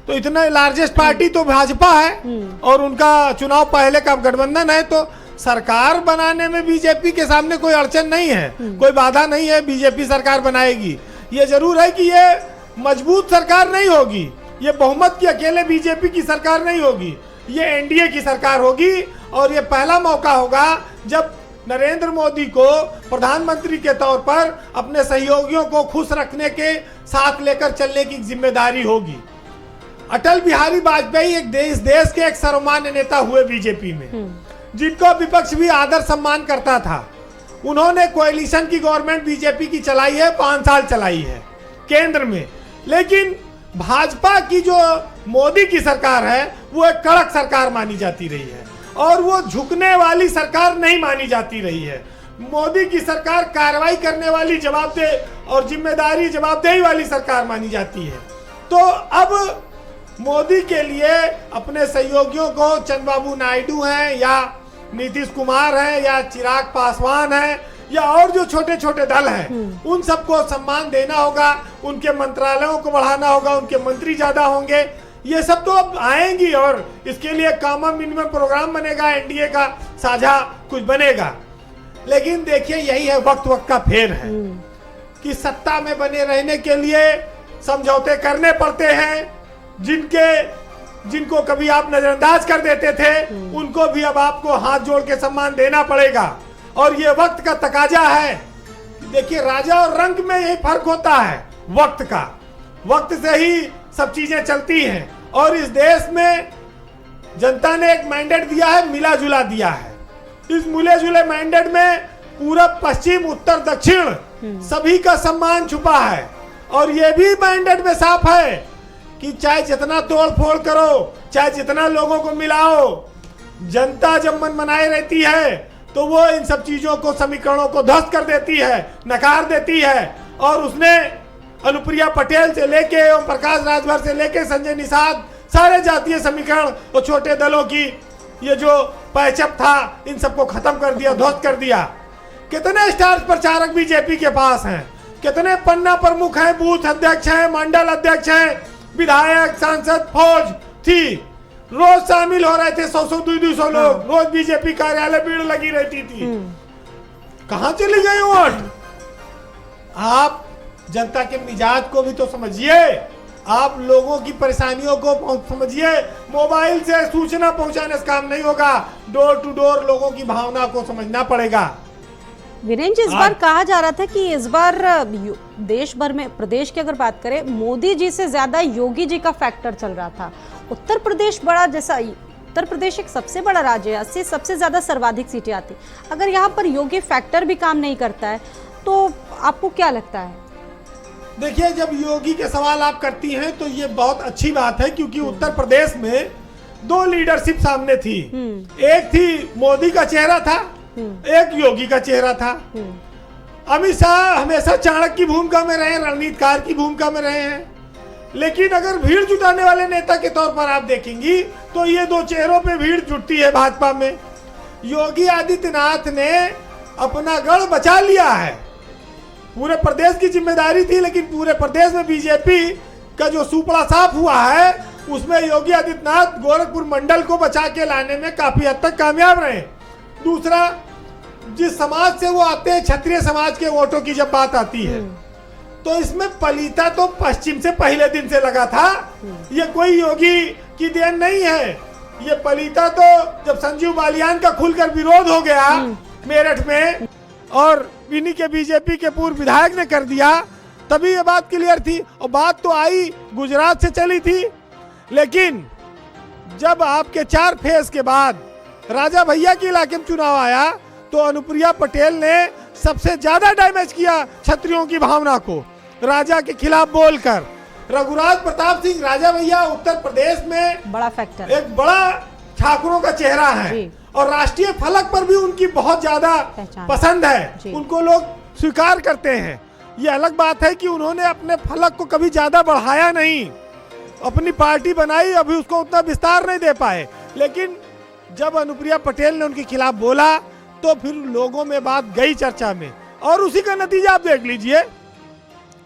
तो इतना लार्जेस्ट पार्टी तो भाजपा है और उनका चुनाव पहले का गठबंधन है, तो सरकार बनाने में बीजेपी के सामने कोई अड़चन नहीं है, कोई बाधा नहीं है। बीजेपी सरकार बनाएगी। ये जरूर है कि ये मजबूत सरकार नहीं होगी, ये बहुमत की अकेले बीजेपी की सरकार नहीं होगी, ये एनडीए की सरकार होगी। और ये पहला मौका होगा जब नरेंद्र मोदी को प्रधानमंत्री के तौर पर अपने सहयोगियों को खुश रखने के साथ लेकर चलने की जिम्मेदारी होगी। अटल बिहारी वाजपेयी एक देश के एक सर्वमान्य नेता हुए बीजेपी में, जिनको विपक्ष भी आदर सम्मान करता था। उन्होंने कोएलिशन की गवर्नमेंट बीजेपी की चलाई है, 5 साल चलाई है केंद्र में। लेकिन भाजपा की जो मोदी की सरकार है वो एक कड़क सरकार मानी जाती रही है और वो झुकने वाली सरकार नहीं मानी जाती रही है। मोदी की सरकार कार्रवाई करने वाली, जवाबदेह और जिम्मेदारी जवाबदेही वाली सरकार मानी जाती है। तो अब मोदी के लिए अपने सहयोगियों को चंद्रबाबू नायडू हैं या नीतीश कुमार हैं या चिराग पासवान हैं या और जो छोटे छोटे दल हैं, उन सबको सम्मान देना होगा, उनके मंत्रालयों को बढ़ाना होगा, उनके मंत्री ज्यादा होंगे। ये सब तो अब आएंगी और इसके लिए कॉमन मिनिमम प्रोग्राम बनेगा, एनडीए का साझा कुछ बनेगा। लेकिन देखिए, यही है वक्त का फेर है कि सत्ता में बने रहने के लिए समझौते करने पड़ते हैं। जिनको कभी आप नजरअंदाज कर देते थे, उनको भी अब आपको हाथ जोड़ के सम्मान देना पड़ेगा। और ये वक्त का तकाजा है। देखिए, राजा और रंक में यही फर्क होता है वक्त का। वक्त से ही सब चीजें चलती हैं और इस देश में जनता ने एक मैंडेट दिया है, मिला जुला दिया है। इस मिले जुले मैंडेट में पूरब पश्चिम उत्तर दक्षिण सभी का सम्मान छुपा है। और ये भी मैंडेट में साफ है कि चाहे जितना तोड़ फोड़ करो, चाहे जितना लोगों को मिलाओ, जनता जब मन बनाए रहती है तो वो इन सब चीजों को, समीकरणों को ध्वस्त कर देती है, नकार देती है। और उसने अनुप्रिया पटेल से लेके, ओम प्रकाश राजभर से लेके संजय निषाद, सारे जातीय समीकरण और छोटे दलों की ये जो पैचअप था, इन सबको खत्म कर दिया, ध्वस्त कर दिया। कितने स्टार प्रचारक बीजेपी के पास हैं, कितने पन्ना प्रमुख हैं, बूथ अध्यक्ष हैं, मंडल अध्यक्ष हैं, विधायक, सांसद, फौज थी, रोज शामिल हो रहे थे 100-200 लोग, रोज बीजेपी कार्यालय भीड़ लगी रहती थी। कहां चली गई वोट? आप जनता के मिजाज को भी तो समझिए, आप लोगों की परेशानियों को समझिए। मोबाइल से सूचना पहुंचाने से काम नहीं होगा, डोर टू डोर लोगों की भावना को समझना पड़ेगा। वीरेंद्र जी, इस बार कहा जा रहा था कि इस बार देश भर में, प्रदेश की अगर बात करें, मोदी जी से ज्यादा योगी जी का फैक्टर चल रहा था। उत्तर प्रदेश बड़ा, जैसा उत्तर प्रदेश एक सबसे बड़ा राज्य है, 80 सबसे ज्यादा सर्वाधिक सीटें आती, अगर यहाँ पर योगी फैक्टर भी काम नहीं करता है तो आपको क्या लगता है? देखिए, जब योगी के सवाल आप करती हैं तो ये बहुत अच्छी बात है, क्योंकि उत्तर प्रदेश में दो लीडरशिप सामने थी। एक थी मोदी का चेहरा था, एक योगी का चेहरा था। अमित शाह हमेशा चाणक्य की भूमिका में रहे, रणनीतिकार की भूमिका में रहे हैं। लेकिन अगर भीड़ जुटाने वाले नेता के तौर पर आप देखेंगी तो ये दो चेहरों पे भीड़ जुटती है भाजपा में। योगी आदित्यनाथ ने अपना गढ़ बचा लिया है, पूरे प्रदेश की जिम्मेदारी थी, लेकिन पूरे प्रदेश में बीजेपी का जो सुपड़ा साफ हुआ है उसमें योगी आदित्यनाथ गोरखपुर मंडल को बचा के लाने में काफी हद तक कामयाब रहे। दूसरा, जिस समाज से वो आते हैं, क्षत्रिय समाज के वोटों की जब बात आती है तो इसमें पलीता तो पश्चिम से पहले दिन से लगा था। ये कोई योगी की देन नहीं है, ये पलीता तो जब संजीव बालियान का खुलकर विरोध हो गया मेरठ में और इन्हीं के बीजेपी के पूर्व विधायक ने कर दिया, तभी ये बात क्लियर थी। और बात तो आई गुजरात से चली थी, लेकिन जब आपके 4 फेज के बाद राजा भैया के इलाके में चुनाव आया तो अनुप्रिया पटेल ने सबसे ज्यादा डैमेज किया क्षत्रियों की भावना को, राजा के खिलाफ बोलकर। रघुराज प्रताप सिंह, राजा भैया उत्तर प्रदेश में बड़ा फैक्टर, एक बड़ा ठाकुरों का चेहरा है और राष्ट्रीय फलक पर भी उनकी बहुत ज्यादा पसंद है, उनको लोग स्वीकार करते हैं। ये अलग बात है कि उन्होंने अपने फलक को कभी ज्यादा बढ़ाया नहीं, अपनी पार्टी बनाई, अभी उसको उतना विस्तार नहीं दे पाए। लेकिन जब अनुप्रिया पटेल ने उनके खिलाफ बोला तो फिर लोगों में बात गई चर्चा में, और उसी का नतीजा आप देख लीजिए।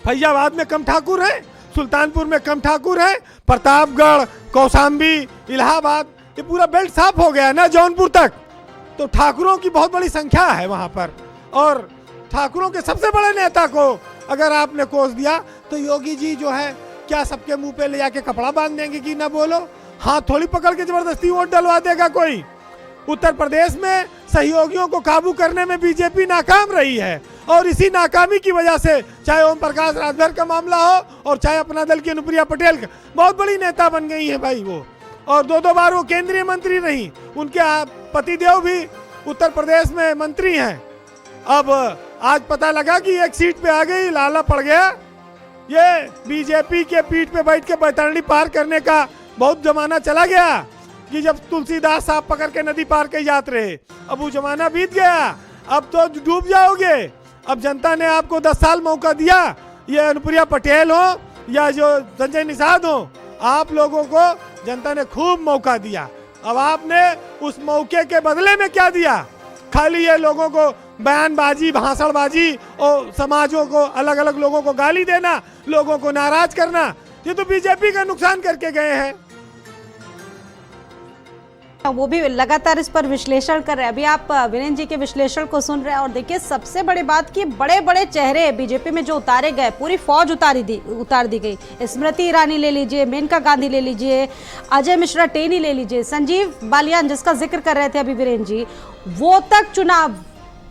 फैजाबाद में कम ठाकुर हैं, सुल्तानपुर में कम ठाकुर हैं, प्रतापगढ़, कौशाम्बी, इलाहाबाद, ये पूरा बेल्ट साफ हो गया ना जौनपुर तक। तो ठाकुरों की बहुत बड़ी संख्या है वहां पर, और ठाकुरों के सबसे बड़े नेता को अगर आपने कोस दिया तो योगी जी जो है क्या सबके मुंह पे ले जाके कपड़ा बांध देंगे कि ना बोलो? हाथ थोड़ी पकड़ के जबरदस्ती वोट डलवा देगा कोई। उत्तर प्रदेश में सहयोगियों को काबू करने में बीजेपी नाकाम रही है, और इसी नाकामी की वजह से चाहे ओम प्रकाश राजभर का मामला हो और चाहे अपना दल की अनुप्रिया पटेल का, बहुत बड़ी नेता बन गई है भाई वो, और 2 बार वो केंद्रीय मंत्री रही। उनके पतिदेव भी उत्तर प्रदेश में मंत्री हैं। अब आज पता लगा कि एक सीट पे आ गई, लाला पड़ गया। ये बीजेपी के पीठ पे बैठ के बैतरणी पार करने का बहुत जमाना चला गया कि जब तुलसीदास साहब पकड़ के नदी पार के जाते रहे। अब वो जमाना बीत गया, अब तो डूब जाओगे। अब जनता ने आपको 10 साल मौका दिया, ये अनुप्रिया पटेल हो या जो संजय निषाद हो, आप लोगों को जनता ने खूब मौका दिया। अब आपने उस मौके के बदले में क्या दिया? खाली ये लोगों को बयानबाजी, भाषणबाजी और समाजों को, अलग अलग लोगों को गाली देना, लोगों को नाराज करना, ये तो बीजेपी का नुकसान करके गए हैं। वो भी लगातार इस पर विश्लेषण कर रहे हैं। अभी आप वीरेंद्र जी के विश्लेषण को सुन रहे हैं, और देखिए सबसे बड़ी बात कि बड़े बड़े चेहरे बीजेपी में जो उतारे गए, पूरी फौज उतार दी गई। स्मृति ईरानी ले लीजिए, मेनका गांधी ले लीजिए, अजय मिश्रा टेनी ले लीजिए, संजीव बालियान जिसका जिक्र कर रहे थे अभी वीरेंद्र जी, वो तक चुनाव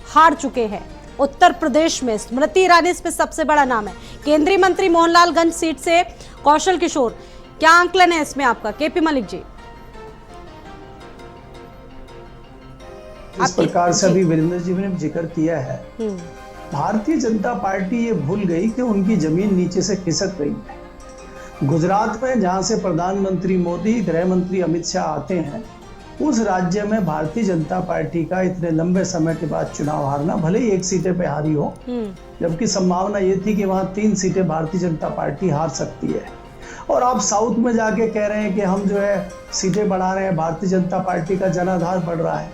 हार चुके हैं उत्तर प्रदेश में। स्मृति ईरानी इसमें सबसे बड़ा नाम है। केंद्रीय मंत्री मोहनलालगंज सीट से कौशल किशोर, क्या आंकलन है इसमें आपका? केपी मलिक जी। जिस प्रकार से अभी वीरेंद्र जी ने जिक्र किया है, हम्म, भारतीय जनता पार्टी ये भूल गई कि उनकी जमीन नीचे से खिसक रही है। गुजरात में जहां से प्रधानमंत्री मोदी, गृह मंत्री अमित शाह आते हैं, उस राज्य में भारतीय जनता पार्टी का इतने लंबे समय के बाद चुनाव हारना, भले ही 1 सीटें पे हारी हो, जबकि संभावना ये थी कि वहां 3 सीटें भारतीय जनता पार्टी हार सकती है। और आप साउथ में जाके कह रहे हैं कि हम जो है सीटें बढ़ा रहे हैं, भारतीय जनता पार्टी का जनाधार बढ़ रहा है,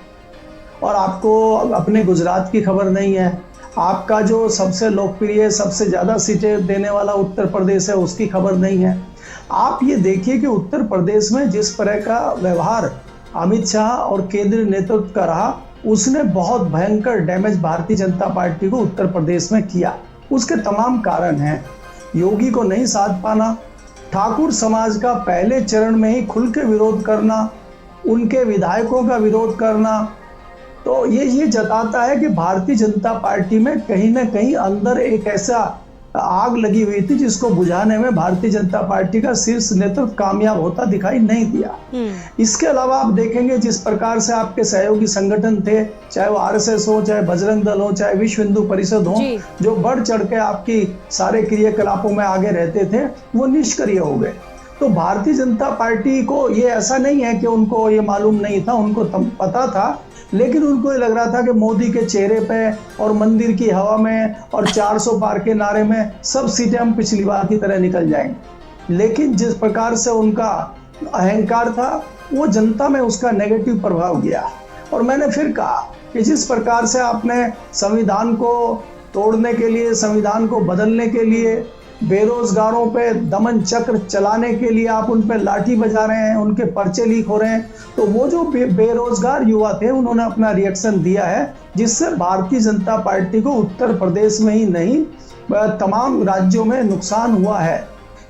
और आपको अपने गुजरात की खबर नहीं है। आपका जो सबसे लोकप्रिय, सबसे ज्यादा सीटें देने वाला उत्तर प्रदेश है, उसकी खबर नहीं है। आप ये देखिए कि उत्तर प्रदेश में जिस तरह का व्यवहार अमित शाह और केंद्रीय नेतृत्व का रहा, उसने बहुत भयंकर डैमेज भारतीय जनता पार्टी को उत्तर प्रदेश में किया। उसके तमाम कारण हैं। योगी को नहीं साथ पाना, ठाकुर समाज का पहले चरण में ही खुल के विरोध करना, उनके विधायकों का विरोध करना, तो ये जताता है कि भारतीय जनता पार्टी में कहीं ना कहीं अंदर एक ऐसा आग लगी हुई थी जिसको बुझाने में भारतीय जनता पार्टी का शीर्ष नेतृत्व कामयाब होता दिखाई नहीं दिया। इसके अलावा आप देखेंगे जिस प्रकार से आपके सहयोगी संगठन थे, चाहे वो आरएसएस हो, चाहे बजरंग दल हो, चाहे विश्व हिंदू परिषद हो, जो बढ़ चढ़ के आपकी सारे क्रियाकलापों में आगे रहते थे, वो निष्क्रिय हो गए। तो भारतीय जनता पार्टी को ये ऐसा नहीं है कि उनको ये मालूम नहीं था, उनको पता था, लेकिन उनको ये लग रहा था कि मोदी के चेहरे पे और मंदिर की हवा में और 400 पार के नारे में सब सीटें हम पिछली बार की तरह निकल जाएंगे। लेकिन जिस प्रकार से उनका अहंकार था, वो जनता में उसका नेगेटिव प्रभाव गया। और मैंने फिर कहा कि जिस प्रकार से आपने संविधान को तोड़ने के लिए, संविधान को बदलने के लिए, बेरोजगारों पे दमन चक्र चलाने के लिए आप उन पे लाठी बजा रहे हैं, उनके पर्चे लीक हो रहे हैं, तो वो जो बेरोजगार युवा थे उन्होंने अपना रिएक्शन दिया है, जिससे भारतीय जनता पार्टी को उत्तर प्रदेश में ही नहीं तमाम राज्यों में नुकसान हुआ है।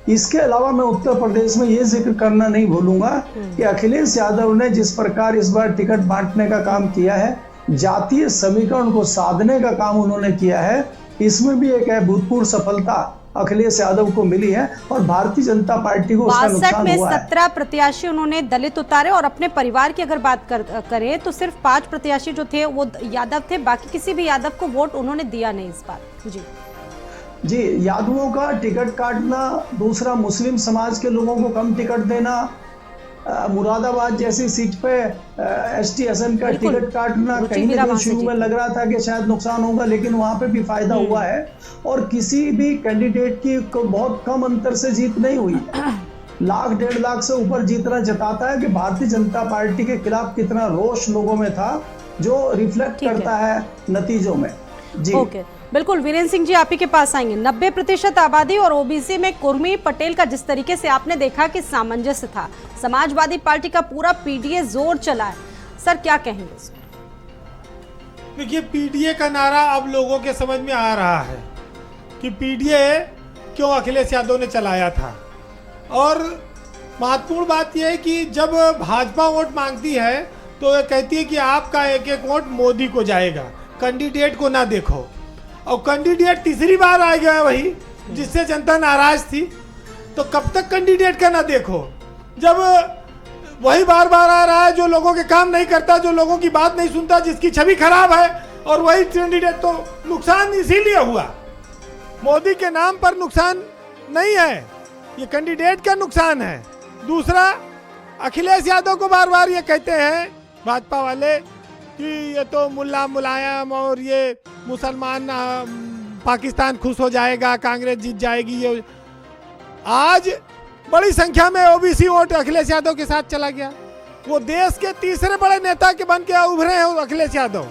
इसके अलावा मैं उत्तर प्रदेश में ये जिक्र करना नहीं भूलूंगा कि अखिलेश यादव ने जिस प्रकार इस बार टिकट बांटने का काम किया है, जातीय समीकरण को साधने का काम उन्होंने किया है, इसमें भी एक अभूतपूर्व सफलता अखिलेश यादव को मिली है और भारतीय जनता पार्टी को उसका नुकसान हुआ है। 17 प्रत्याशी उन्होंने दलित उतारे और अपने परिवार की अगर बात करें तो सिर्फ 5 प्रत्याशी जो थे वो यादव थे, बाकी किसी भी यादव को वोट उन्होंने दिया नहीं इस बार। जी, यादवों का टिकट काटना, दूसरा मुस्लिम समाज के लोगों को कम टिकट देना, मुरादाबाद जैसी सीट पे एसटी एसएन का टिकट काटना, कहीं ना कहीं शुरू में लग रहा था कि शायद नुकसान होगा, लेकिन वहां पे भी फायदा हुआ है और किसी भी कैंडिडेट की बहुत कम अंतर से जीत नहीं हुई है। 1 डेढ़ लाख से ऊपर जीतना जताता है कि भारतीय जनता पार्टी के खिलाफ कितना रोष लोगों में था, जो रिफ्लेक्ट करता है नतीजों में। जी ओके, बिल्कुल। वीरेंद्र सिंह जी, आप ही के पास आएंगे। 90% आबादी और ओबीसी में कुर्मी पटेल का जिस तरीके से आपने देखा कि सामंजस्य था, समाजवादी पार्टी का पूरा पीडीए जोर चला है, सर क्या कहेंगे इसमें? देखिए, पीडीए का नारा अब लोगों के समझ में आ रहा है कि पीडीए क्यों अखिलेश यादव ने चलाया था। और महत्वपूर्ण बात यह है कि जब भाजपा वोट मांगती है तो ये कहती है कि आपका एक एक वोट मोदी को जाएगा, कैंडिडेट को ना देखो। और कैंडिडेट तीसरी बार आ गया वही जिससे जनता नाराज थी, तो कब तक कैंडिडेट का ना देखो, जब वही बार बार आ रहा है जो लोगों के काम नहीं करता, जो लोगों की बात नहीं सुनता, जिसकी छवि खराब है, और वही कैंडिडेट। तो नुकसान इसीलिए हुआ, मोदी के नाम पर नुकसान नहीं है, ये कैंडिडेट का नुकसान है। दूसरा, अखिलेश यादव को बार बार ये कहते हैं भाजपा वाले कि ये तो मुल्ला मुलायम और ये मुसलमान पाकिस्तान खुश हो जाएगा, कांग्रेस जीत जाएगी। ये आज बड़ी संख्या में ओबीसी वोट अखिलेश यादव के साथ चला गया। वो देश के तीसरे बड़े नेता के बन के उभरे हैं अखिलेश यादव।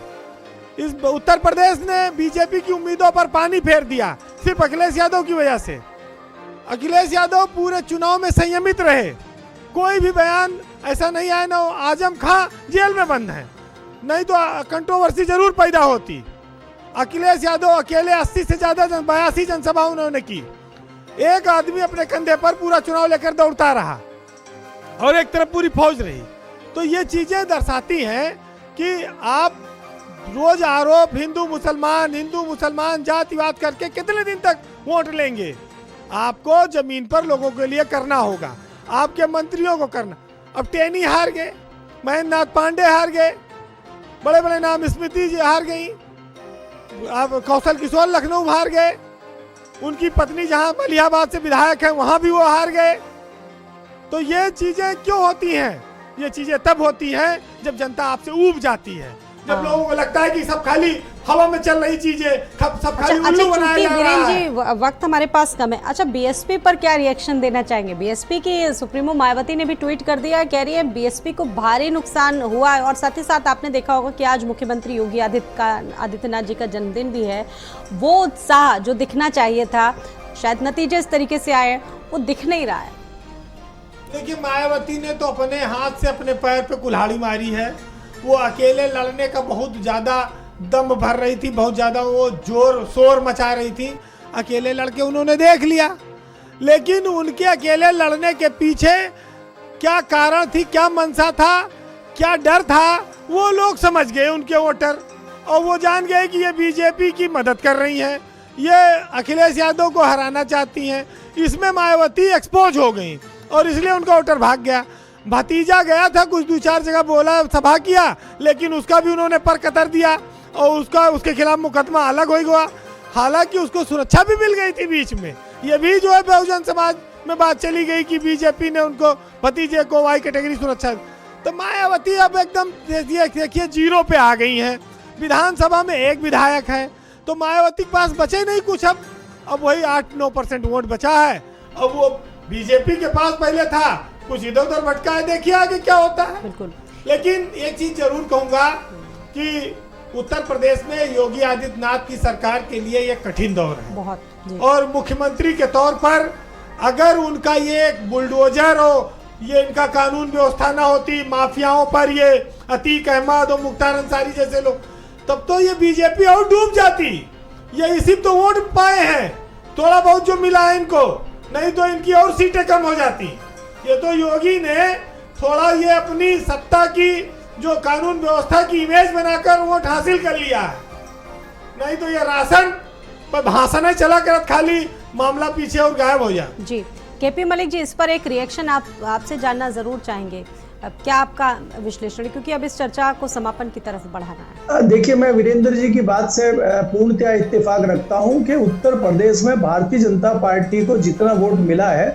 इस उत्तर प्रदेश ने बीजेपी की उम्मीदों पर पानी फेर दिया सिर्फ अखिलेश यादव की वजह से। अखिलेश यादव पूरे चुनाव में संयमित रहे, कोई भी बयान ऐसा नहीं आया। ना आजम खां जेल में बंद है, नहीं तो कंट्रोवर्सी जरूर पैदा होती। अखिलेश यादव अकेले 80 से ज्यादा 82 जनसभा उन्होंने की, एक आदमी अपने कंधे पर पूरा चुनाव लेकर दौड़ता रहा और एक तरफ पूरी फौज रही। तो ये चीजें दर्शाती हैं कि आप रोज आरोप हिंदू मुसलमान जातिवाद करके कितने दिन तक वोट लेंगे। आपको जमीन पर लोगों के लिए करना होगा, आपके मंत्रियों को करना। अब टेनी हार गए, महेंद्र नाथ पांडे हार गए, बड़े बड़े नाम, स्मृति जी हार गई, अब कौशल किशोर लखनऊ हार गए, उनकी पत्नी जहां मलिहाबाद से विधायक है वहां भी वो हार गए। तो ये चीजें क्यों होती हैं? ये चीजें तब होती हैं जब जनता आपसे ऊब जाती है, जब लोगों को लगता है कि सब खाली हवा में चल रही चीजें, सब खाली उल्लू बनाया जा रहा है। जी वक्त हमारे पास कम है। अच्छा, बीएसपी पर क्या रिएक्शन देना चाहेंगे? बीएसपी की सुप्रीमो मायावती ने भी ट्वीट कर दिया, कह रही है बीएसपी को भारी नुकसान हुआ है। और साथ ही साथ आपने देखा होगा कि आज मुख्यमंत्री योगी आदित्यनाथ जी का जन्मदिन भी है। वो उत्साह जो दिखना चाहिए था, शायद नतीजे इस तरीके से आए, वो दिख नहीं रहा है। देखिए, मायावती ने तो अपने हाथ से अपने पैर पे कुल्हाड़ी मारी है। वो अकेले लड़ने का बहुत ज़्यादा दम भर रही थी, बहुत ज़्यादा वो जोर शोर मचा रही थी। अकेले लड़के उन्होंने देख लिया, लेकिन उनके अकेले लड़ने के पीछे क्या कारण थी, क्या मंशा था, क्या डर था, वो लोग समझ गए, उनके वोटर। और वो जान गए कि ये बीजेपी की मदद कर रही हैं, ये अखिलेश यादव को हराना चाहती हैं। इसमें मायावती एक्सपोज हो गई और इसलिए उनका वोटर भाग गया। भतीजा गया था, कुछ 2-4 जगह बोला, सभा किया, लेकिन उसका भी उन्होंने पर कतर दिया और उसके खिलाफ मुकदमा अलग हो गया। हालांकि उसको सुरक्षा भी मिल गई थी बीच में। ये भी जो है बहुजन समाज में बात चली गई कि बीजेपी ने उनको भतीजे को वाई कैटेगरी सुरक्षा। तो मायावती अब एकदम देखिए जीरो पे आ गई हैं। विधानसभा में एक विधायक है, तो मायावती के पास बचे नहीं कुछ। अब वही 8-9% वोट बचा है। अब वो बीजेपी के पास पहले था, कुछ इधर उधर भटका है, देखिए आगे क्या होता है। बिल्कुल। लेकिन एक चीज जरूर कहूंगा कि उत्तर प्रदेश में योगी आदित्यनाथ की सरकार के लिए ये कठिन दौर है बहुत जी। और मुख्यमंत्री के तौर पर अगर उनका ये एक बुलडोजर हो, ये इनका कानून व्यवस्था ना होती, माफियाओं पर ये अतीक अहमद और मुख्तार अंसारी जैसे लोग, तब तो ये बीजेपी और डूब जाती। ये इसी तो वोट पाए हैं, थोड़ा बहुत जो मिला है इनको, नहीं तो इनकी और सीटें कम हो जाती। ये तो योगी ने थोड़ा ये अपनी सत्ता की जो कानून व्यवस्था की इमेज बनाकर वोट हासिल कर लिया है, नहीं तो ये राशन पर भाषण चला कर खाली मामला पीछे और गायब हो जाए। जी केपी मलिक जी, इस पर एक रिएक्शन आपसे जानना जरूर चाहेंगे। अब क्या आपका विश्लेषण, क्योंकि अब इस चर्चा को समापन की तरफ बढ़ाना है। देखिए, मैं वीरेंद्र जी की बात से पूर्णतः इत्तेफाक रखता हूं कि उत्तर प्रदेश में भारतीय जनता पार्टी को जितना वोट मिला है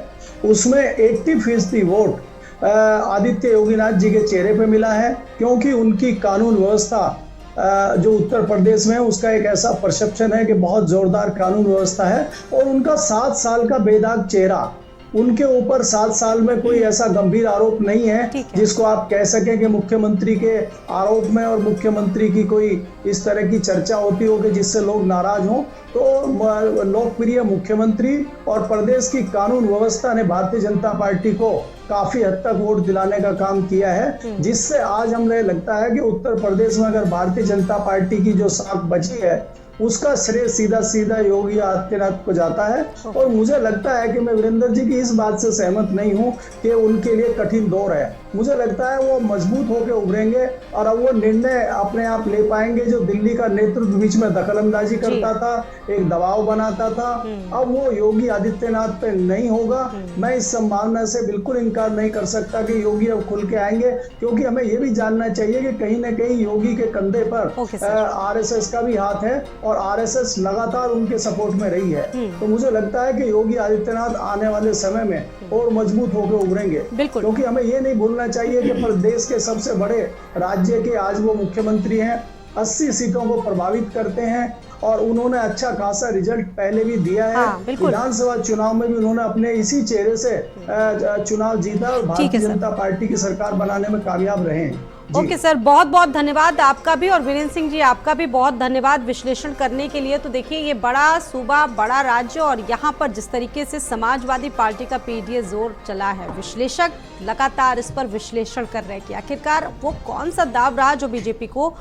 उसमें 80% वोट आदित्य योगीनाथ जी के चेहरे पे मिला है, क्योंकि उनकी कानून व्यवस्था जो उत्तर प्रदेश में है उसका एक ऐसा परसेप्शन है कि बहुत जोरदार कानून व्यवस्था है। और उनका 7 साल का बेदाग चेहरा, उनके ऊपर 7 साल में कोई ऐसा गंभीर आरोप नहीं है जिसको आप कह सकें कि मुख्यमंत्री के आरोप में और मुख्यमंत्री की कोई इस तरह की चर्चा होती होगी जिससे लोग नाराज हों। तो लोकप्रिय मुख्यमंत्री और प्रदेश की कानून व्यवस्था ने भारतीय जनता पार्टी को काफी हद तक वोट दिलाने का काम किया है, जिससे आज हमें लगता है कि उत्तर प्रदेश में अगर भारतीय जनता पार्टी की जो साख बची है उसका श्रेय सीधा सीधा योगी आदित्यनाथ को जाता है। और मुझे लगता है कि मैं वीरेंद्र जी की इस बात से सहमत नहीं हूं कि उनके लिए कठिन दौर है। मुझे लगता है वो मजबूत होकर उभरेंगे और अब वो निर्णय अपने आप ले पाएंगे। जो दिल्ली का नेतृत्व बीच में दखलंदाजी करता था, एक दबाव बनाता था, अब वो योगी आदित्यनाथ पे नहीं होगा। मैं इस संभावना से बिल्कुल इनकार नहीं कर सकता कि योगी अब खुल के आएंगे, क्योंकि हमें ये भी जानना चाहिए कि कहीं ना कहीं योगी के कंधे पर आरएसएस का भी हाथ है और आरएसएस लगातार उनके सपोर्ट में रही है। तो मुझे लगता है कि योगी आदित्यनाथ आने वाले समय में और मजबूत होकर उभरेंगे, क्योंकि हमें ये नहीं भूलना चाहिए कि प्रदेश के सबसे बड़े राज्य के आज वो मुख्यमंत्री हैं, 80 सीटों को प्रभावित करते हैं और उन्होंने अच्छा खासा रिजल्ट पहले भी दिया है। विधानसभा चुनाव में भी उन्होंने अपने इसी चेहरे से चुनाव जीता और भारतीय जनता पार्टी की सरकार बनाने में कामयाब रहे हैं। ओके सर, बहुत बहुत धन्यवाद आपका भी, और वीरेंद्र सिंह जी आपका भी बहुत धन्यवाद विश्लेषण करने के लिए। तो देखिए, ये बड़ा सूबा, बड़ा राज्य, और यहाँ पर जिस तरीके से समाजवादी पार्टी का पीडीए जोर चला है, विश्लेषक लगातार इस पर विश्लेषण कर रहे हैं कि आखिरकार वो कौन सा दाव रहा जो बीजेपी को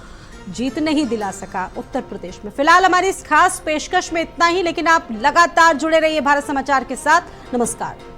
जीत नहीं दिला सका उत्तर प्रदेश में। फिलहाल हमारी इस खास पेशकश में इतना ही, लेकिन आप लगातार जुड़े रहिए भारत समाचार के साथ। नमस्कार।